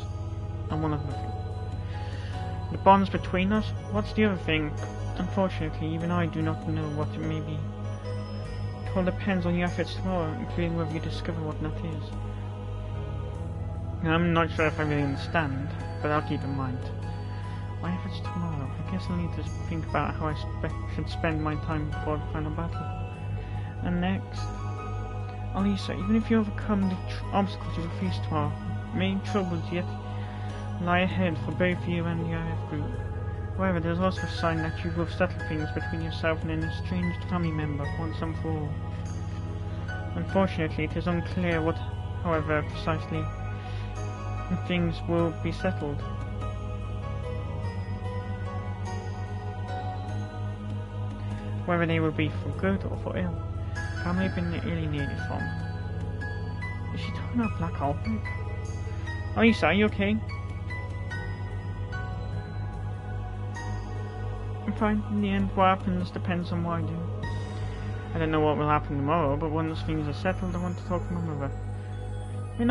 And one other thing. The bonds between us? What's the other thing? Unfortunately, even I do not know what it may be. It all depends on your efforts tomorrow, including whether you discover what that is. I'm not sure if I really understand, but I'll keep in mind. My efforts tomorrow. I guess I'll need to think about how I should spend my time before the final battle. And next, Alisa, even if you overcome the obstacles you will face tomorrow, main troubles yet lie ahead for both you and the IF group. However, there's also a sign that you will settle things between yourself and an estranged family member once and for all. Unfortunately, it is unclear what, however, precisely things will be settled. whether they will be for good or for ill. Family have been alienated from. Is she talking about Black Albert? Lisa, are you okay? I'm fine. In the end, what happens depends on what I do. I don't know what will happen tomorrow, but once things are settled, I want to talk to my mother. Might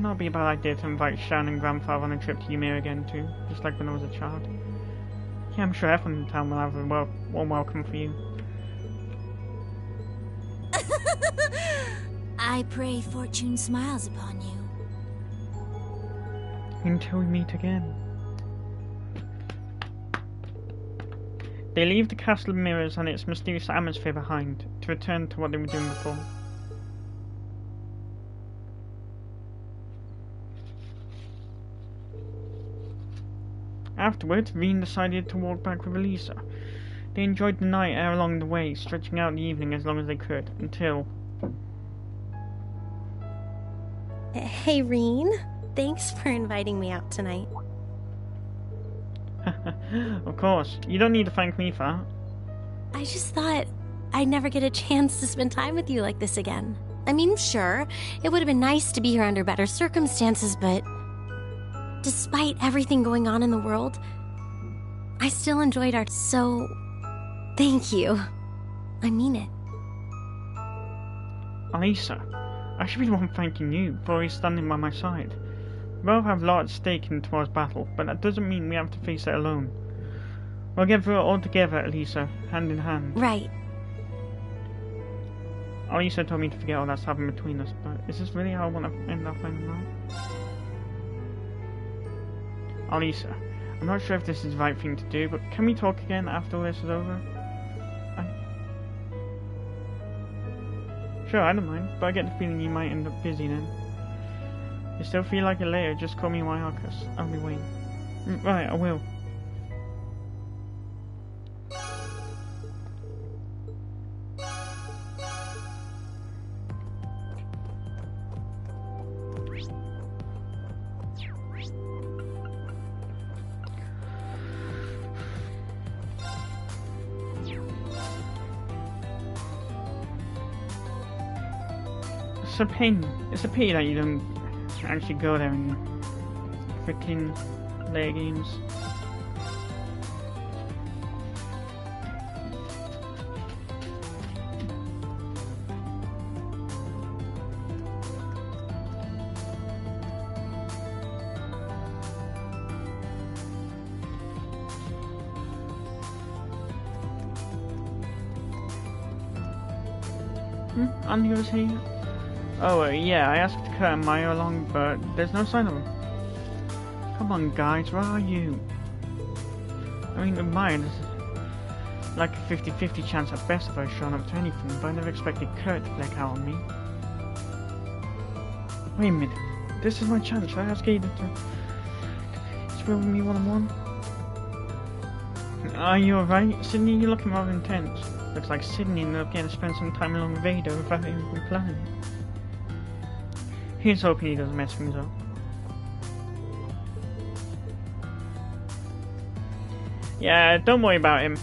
not be a bad idea to invite Shan and Grandfather on a trip to Ymir again too, just like when I was a child. Yeah, I'm sure everyone in town will have a warm welcome for you. I pray fortune smiles upon you. Until we meet again. They leave the Castle of Mirrors and its mysterious atmosphere behind, to return to what they were doing before. Afterwards, Veen decided to walk back with Elisa. They enjoyed the night air along the way, stretching out the evening as long as they could, until... Hey, Reen. Thanks for inviting me out tonight. Of course. You don't need to thank me for that. I just thought I'd never get a chance to spend time with you like this again. I mean, sure, it would have been nice to be here under better circumstances, but despite everything going on in the world, I still enjoyed our... So, thank you. I mean it. Elisa, I should be the one thanking you for always standing by my side. We both have a lot at stake in tomorrow's battle, but that doesn't mean we have to face it alone. We'll get through it all together, Elisa, hand in hand. Right. Elisa told me to forget all that's happened between us, but is this really how I want to end our final night? Elisa, I'm not sure if this is the right thing to do, but can we talk again after all this is over? Sure, I don't mind, but I get the feeling you might end up busy then. If you still feel like it later, just call me Wyarchus. I'll be waiting. Right, I will. It's a pity that you don't actually go there and freaking play games. Andy was here. Oh, yeah, I asked Kurt and Maya along, but there's no sign of them. Come on, guys, where are you? I mean, with Maya, there's like a 50-50 chance at best of her showing up to anything, but I never expected Kurt to black out on me. Wait a minute, this is my chance. Should I ask Aiden to spill with me one-on-one? Are you alright? Sydney, you're looking rather intense. Looks like Sydney ended up getting to spend some time along with Ada without even planning. Here's hoping he doesn't mess things up. Yeah, don't worry about him.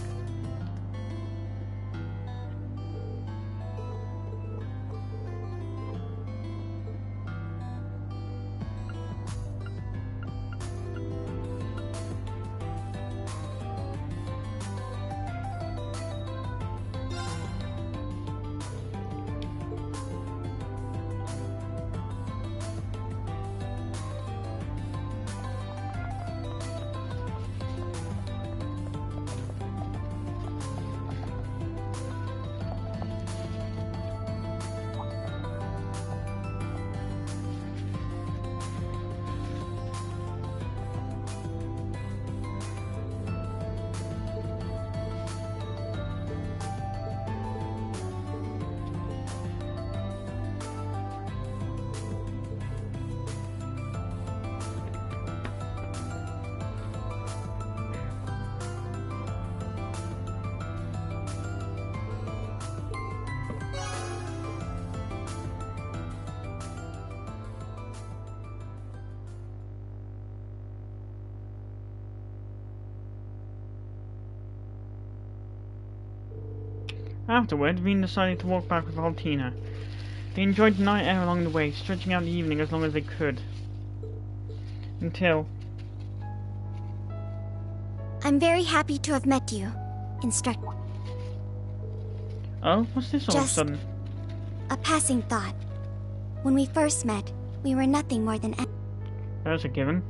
Afterward, Veen decided to walk back with Altina. They enjoyed the night air along the way, stretching out the evening as long as they could. Until... I'm very happy to have met you, Instructor. Oh, what's this all of a sudden? A passing thought. When we first met, we were nothing more than... That's a given.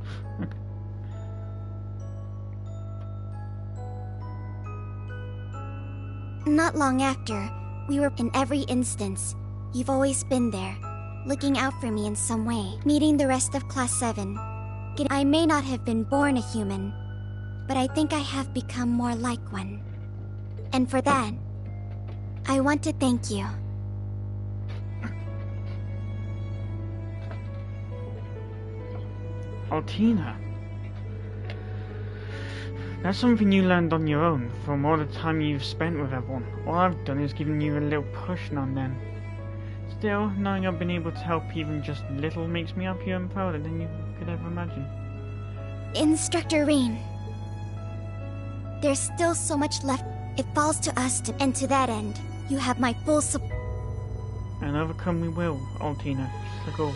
Not long after, we were in every instance. You've always been there, looking out for me in some way. Meeting the rest of Class 7. I may not have been born a human, but I think I have become more like one. And for that, I want to thank you. Altina. That's something you learned on your own, from all the time you've spent with everyone. All I've done is given you a little push now and then. Still, knowing I've been able to help even just little makes me happier and prouder than you could ever imagine. Instructor Rain. There's still so much left. It falls to us to... And to that end, you have my full support. And overcome we will, Altina, just like always.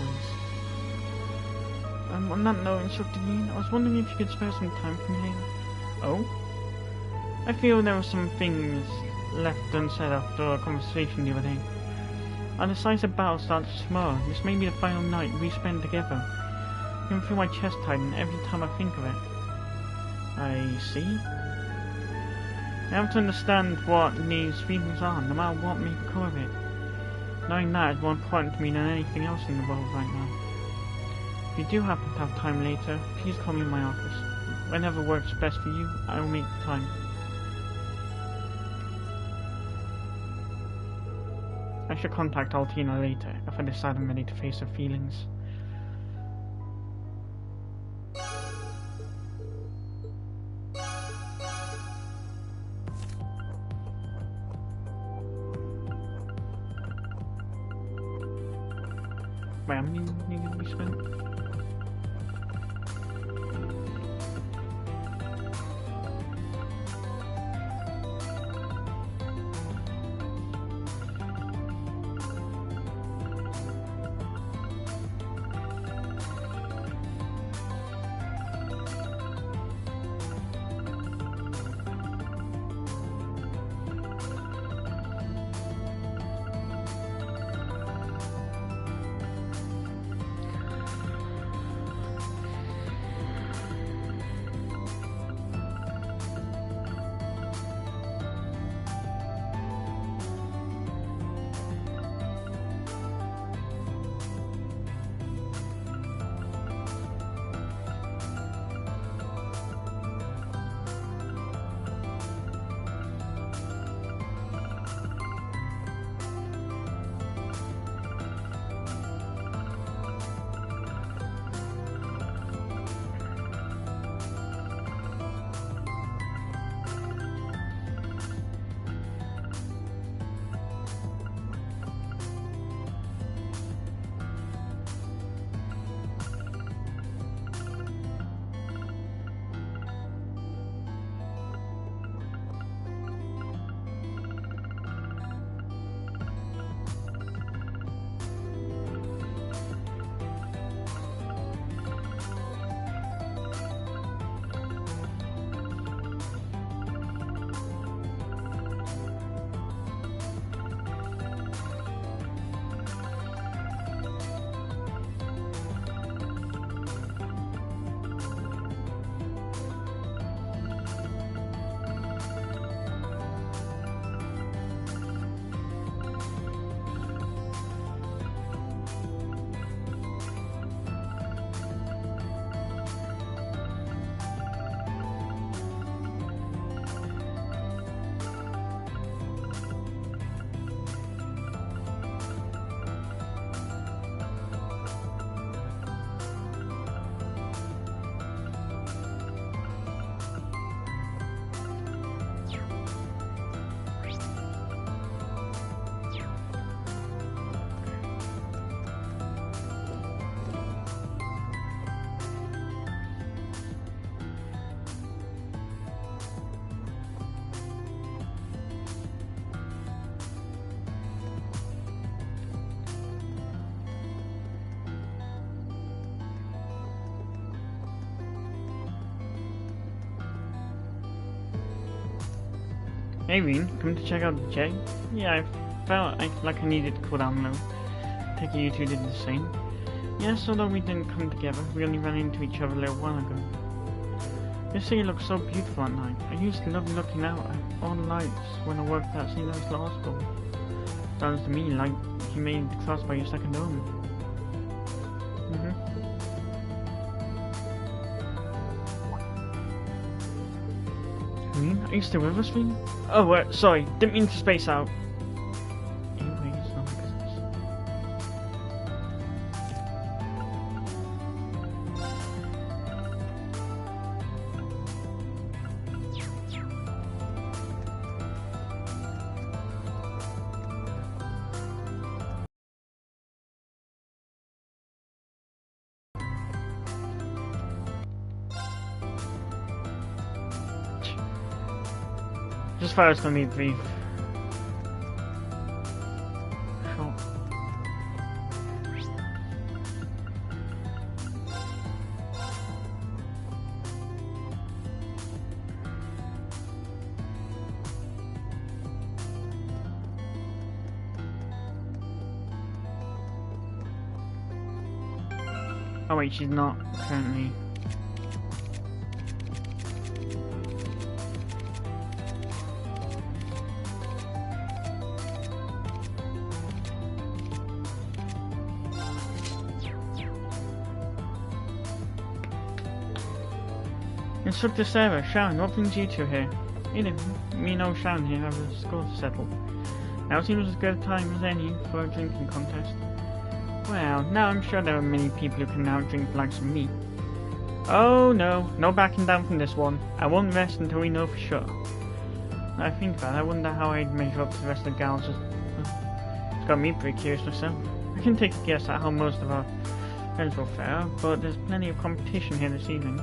On that note, Instructor Rain, I was wondering if you could spare some time for me later. Oh? I feel there were some things left unsaid after our conversation the other day. Our decisive battle starts tomorrow. This may be the final night we spend together. I can feel my chest tighten every time I think of it. I see. I have to understand what these feelings are, no matter what may become of it. Knowing that is more important to me than anything else in the world right now. If you do happen to have time later, please call me in my office. Whenever works best for you, I will make the time. I should contact Altina later if I decide I'm ready to face her feelings. Wait, how many need to be spent? Hey Reen, come to check out the J? Yeah, I felt like I needed to cool down low. Take it you two did the same. Yes, although we didn't come together, we only ran into each other a little while ago. This city looks so beautiful at night. I used to love looking out at all the lights when I worked at St. Louis Law School. Sounds to me like you made the cross by your second home. Reen, are you still with us, Reen? Oh, sorry, didn't mean to space out. Anyways, no business. Just thought it was gonna be brief. Sure. Oh wait, she's not currently. Instructor Sarah, Sharon, what brings you two here? Me and old Sharon here have a score to settle. Now seems as good a time as any for a drinking contest. Well, now I'm sure there are many people who can now drink the likes of me. Oh no, no backing down from this one. I won't rest until we know for sure. Now I think about it, I wonder how I'd measure up to the rest of the gals. It's got me pretty curious myself. I can take a guess at how most of our friends will fare, but there's plenty of competition here this evening.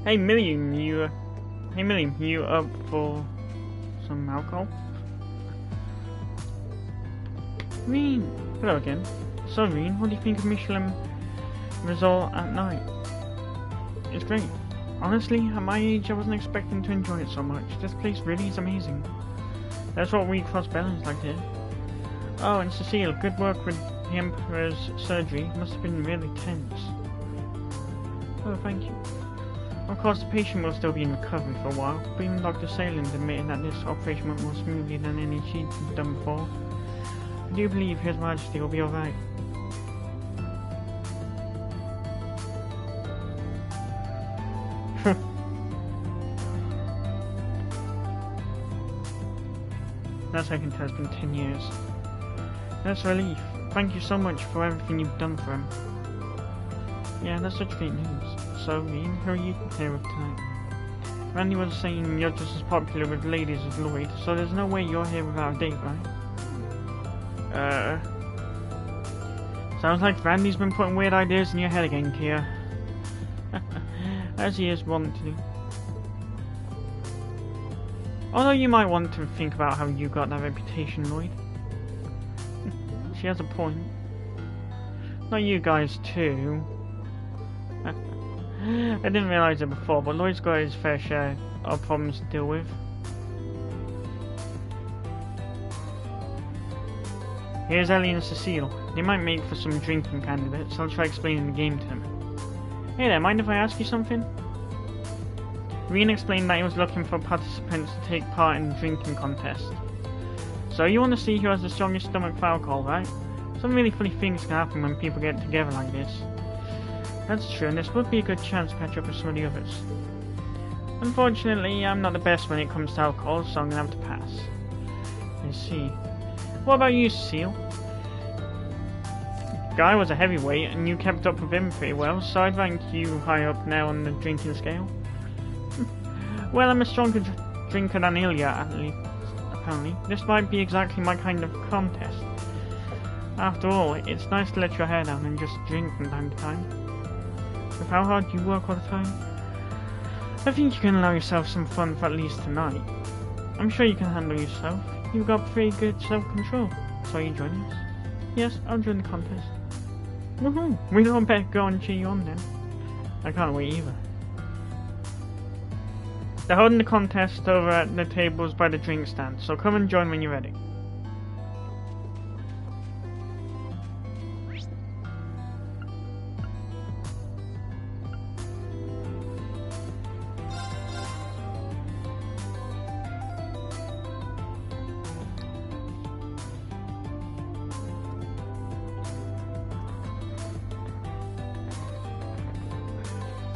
Hey Million, you up for some alcohol? Reen, hello again. So Reen, what do you think of Michelin Resort at night? It's great. Honestly, at my age I wasn't expecting to enjoy it so much. This place really is amazing. That's what we cross balance like here. Oh, and Cecile, good work with the Emperor's surgery. Must have been really tense. Oh, thank you. Of course, the patient will still be in recovery for a while, but even Dr. Saland admitted that this operation went more smoothly than any she'd done before. I do believe His Majesty will be alright. That's I can tell it's been 10 years. That's a relief. Thank you so much for everything you've done for him. Yeah, that's such great news. So, Reen, who are you here with tonight? Randy was saying you're just as popular with ladies as Lloyd, so there's no way you're here without a date, right? Sounds like Randy's been putting weird ideas in your head again, Kia. As he is wont to do. Although you might want to think about how you got that reputation, Lloyd. She has a point. Not you guys too. I didn't realise it before, but Lloyd's got his fair share of problems to deal with. Here's Ellie and Cecile. They might make for some drinking candidates. I'll try explaining the game to them. Hey there, mind if I ask you something? Reen explained that he was looking for participants to take part in the drinking contest. So you want to see who has the strongest stomach for alcohol, right? Some really funny things can happen when people get together like this. That's true, and this would be a good chance to catch up with some of the others. Unfortunately, I'm not the best when it comes to alcohol, so I'm gonna have to pass. I see. What about you, Cecile? Guy was a heavyweight, and you kept up with him pretty well, so I'd rank you high up now on the drinking scale. Well, I'm a stronger drinker than Ilya, at least, apparently. This might be exactly my kind of contest. After all, it's nice to let your hair down and just drink from time to time. With how hard you work all the time, I think you can allow yourself some fun for at least tonight. I'm sure you can handle yourself. You've got pretty good self-control. So are you joining us? Yes, I'll join the contest. Woohoo! We don't better go and cheer you on then. I can't wait either. They're holding the contest over at the tables by the drink stand, so come and join when you're ready.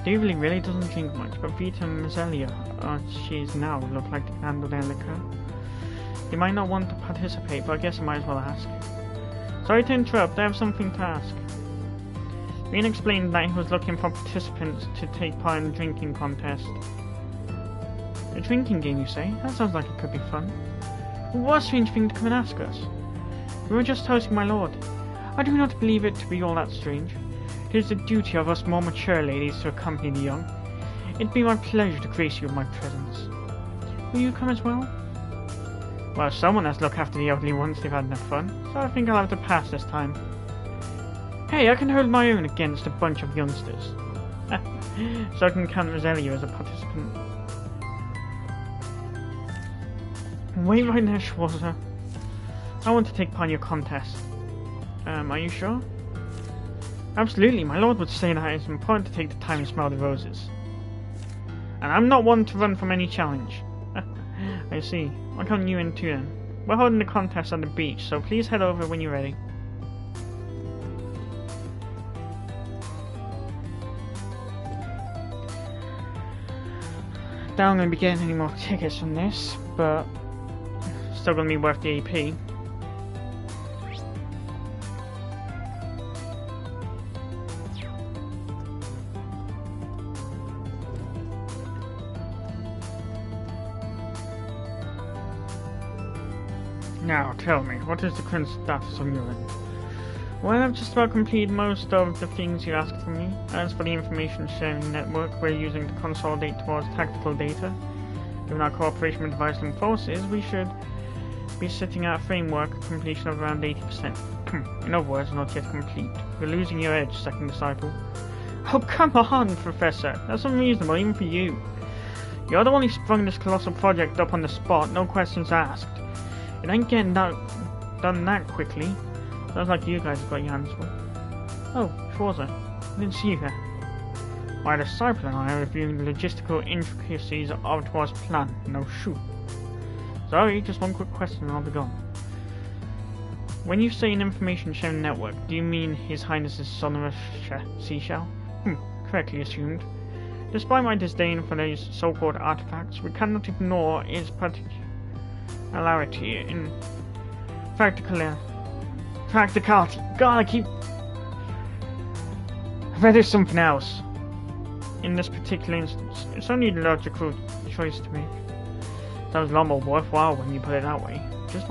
Duvalie really doesn't drink much, but Vita and Mazelia, she is now, look like they can handle their liquor. They might not want to participate, but I guess I might as well ask. Sorry to interrupt, I have something to ask. Reen explained that he was looking for participants to take part in the drinking contest. A drinking game, you say? That sounds like it could be fun. Well, what a strange thing to come and ask us. We were just toasting my lord. I do not believe it to be all that strange. It is the duty of us more mature ladies to accompany the young. It'd be my pleasure to grace you with my presence. Will you come as well? Well, someone has to look after the elderly once they've had enough fun, so I think I'll have to pass this time. Hey, I can hold my own against a bunch of youngsters. So I can count Rosalia as a participant. Wait right there, Schwarzer. I want to take part in your contest. Are you sure? Absolutely, my lord would say that it's important to take the time to smell the roses. And I'm not one to run from any challenge. I see. Why can't you in too then? We're holding the contest on the beach, so please head over when you're ready. Doubt I'm going to be getting any more tickets from this, but still going to be worth the AP. Now, tell me, what is the current status on your end? Well, I've just about completed most of the things you asked from me. As for the information sharing network we're using to consolidate towards tactical data, given our cooperation with the Viceland forces, we should be sitting at a framework completion of around 80%. In other words, not yet complete. You're losing your edge, second disciple. Oh, come on, Professor! That's unreasonable, even for you. You're the one who sprung this colossal project up on the spot, no questions asked. It ain't getting done that quickly. Sounds like you guys have got your hands full. Oh, Schwarzer. I didn't see you here. My disciple and I are reviewing the logistical intricacies of Twar's plan. No shoot. Sorry, just one quick question and I'll be gone. When you say an information sharing network, do you mean His Highness's sonorous seashell? Correctly assumed. Despite my disdain for these so-called artifacts, we cannot ignore its particularity in practicality. God, I keep... I bet there's something else. In this particular instance, it's only a logical choice to make. Sounds a lot more worthwhile when you put it that way. Just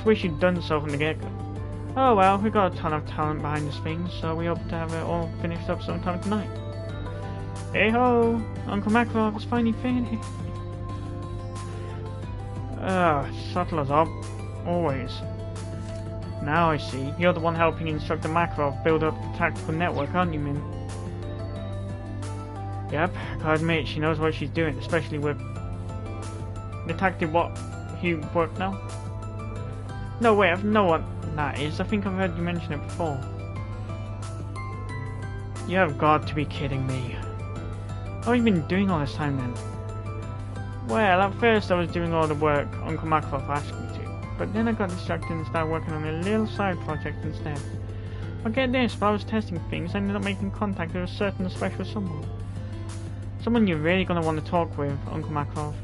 wish you'd done so from the get-go. Oh well, we got a ton of talent behind this thing, so we hope to have it all finished up sometime tonight. Hey ho! Uncle Makarov is finally finished. Subtle as always. Now I see. You're the one helping Instructor Makarov build up the tactical network, aren't you, Min? Yep, gotta admit, she knows what she's doing, especially with... Detective what? He worked now? No, wait, I know what that is. I think I've heard you mention it before. You have got to be kidding me. What have you been doing all this time then? Well, at first I was doing all the work Uncle Makarov asked me to, but then I got distracted and started working on a little side project instead. But get this, while I was testing things, I ended up making contact with a certain special someone. Someone you're really going to want to talk with, Uncle Makarov.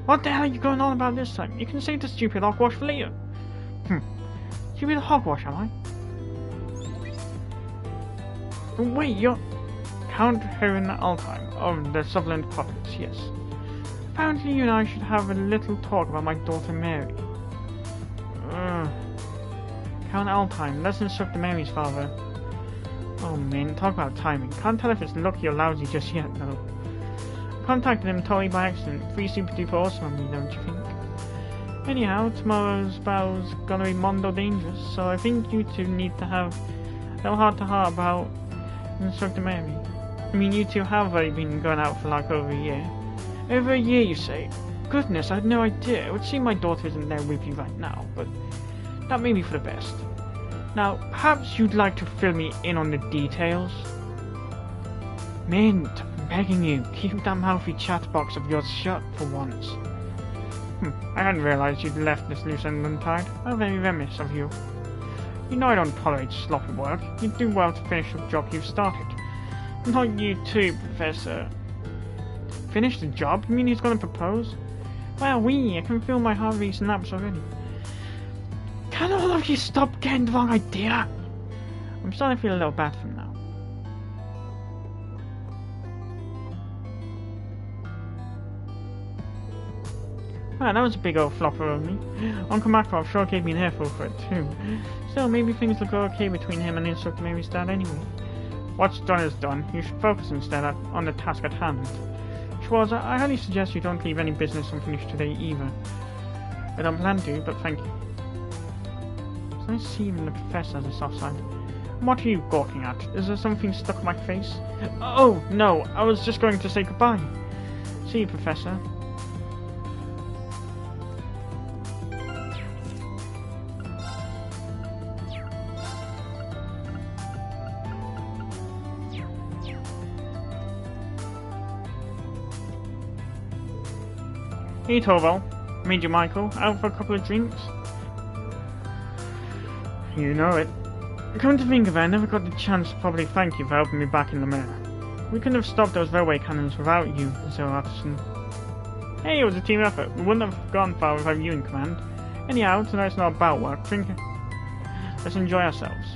What the hell are you going on about this time? You can save the stupid hogwash for later. Stupid hogwash, am I? Wait, you're Count Heron Altheim of the Sutherland Province, yes. Apparently you and I should have a little talk about my daughter Mary. Count Altheim, that's Instructor Mary's father. Oh man, talk about timing. Can't tell if it's lucky or lousy just yet, though. I contacted him totally by accident. Pretty super duper awesome on me, don't you think? Anyhow, tomorrow's battle's gonna be mondo dangerous, so I think you two need to have a little heart-to-heart about Instructor Mary. I mean, you two have already been going out for like over a year. Over a year, you say? Goodness, I had no idea. It would seem my daughter isn't there with you right now, but that may be for the best. Now, perhaps you'd like to fill me in on the details? Mint, I'm begging you, keep that mouthy chatbox of yours shut for once. I hadn't realized you'd left this loose end untied. How very remiss of you. You know I don't tolerate sloppy work. You'd do well to finish the job you've started. Not you too, Professor. Finish the job? You mean he's gonna propose? Well, I can feel my heart rate snaps already. Can all of you stop getting the wrong idea? I'm starting to feel a little bad for him now. Wow, that was a big old flopper of me. Uncle Makarov sure gave me an earful for it too. Still, maybe things look okay between him and Instructor Mary's dad anyway. What's done is done. You should focus instead on the task at hand. Schwartz, I highly suggest you don't leave any business unfinished today either. I don't plan to, but thank you. It's nice to see even the Professor has a soft side. What are you gawking at? Is there something stuck in my face? Oh, no, I was just going to say goodbye. See you, Professor. Hey Torval, Major Michael, out for a couple of drinks? You know it. Come to think of it, I never got the chance to probably thank you for helping me back in the mirror. We couldn't have stopped those railway cannons without you, Zero Artisan. Hey, it was a team effort. We wouldn't have gone far without you in command. Anyhow, tonight's not about work. Drink it. Let's enjoy ourselves.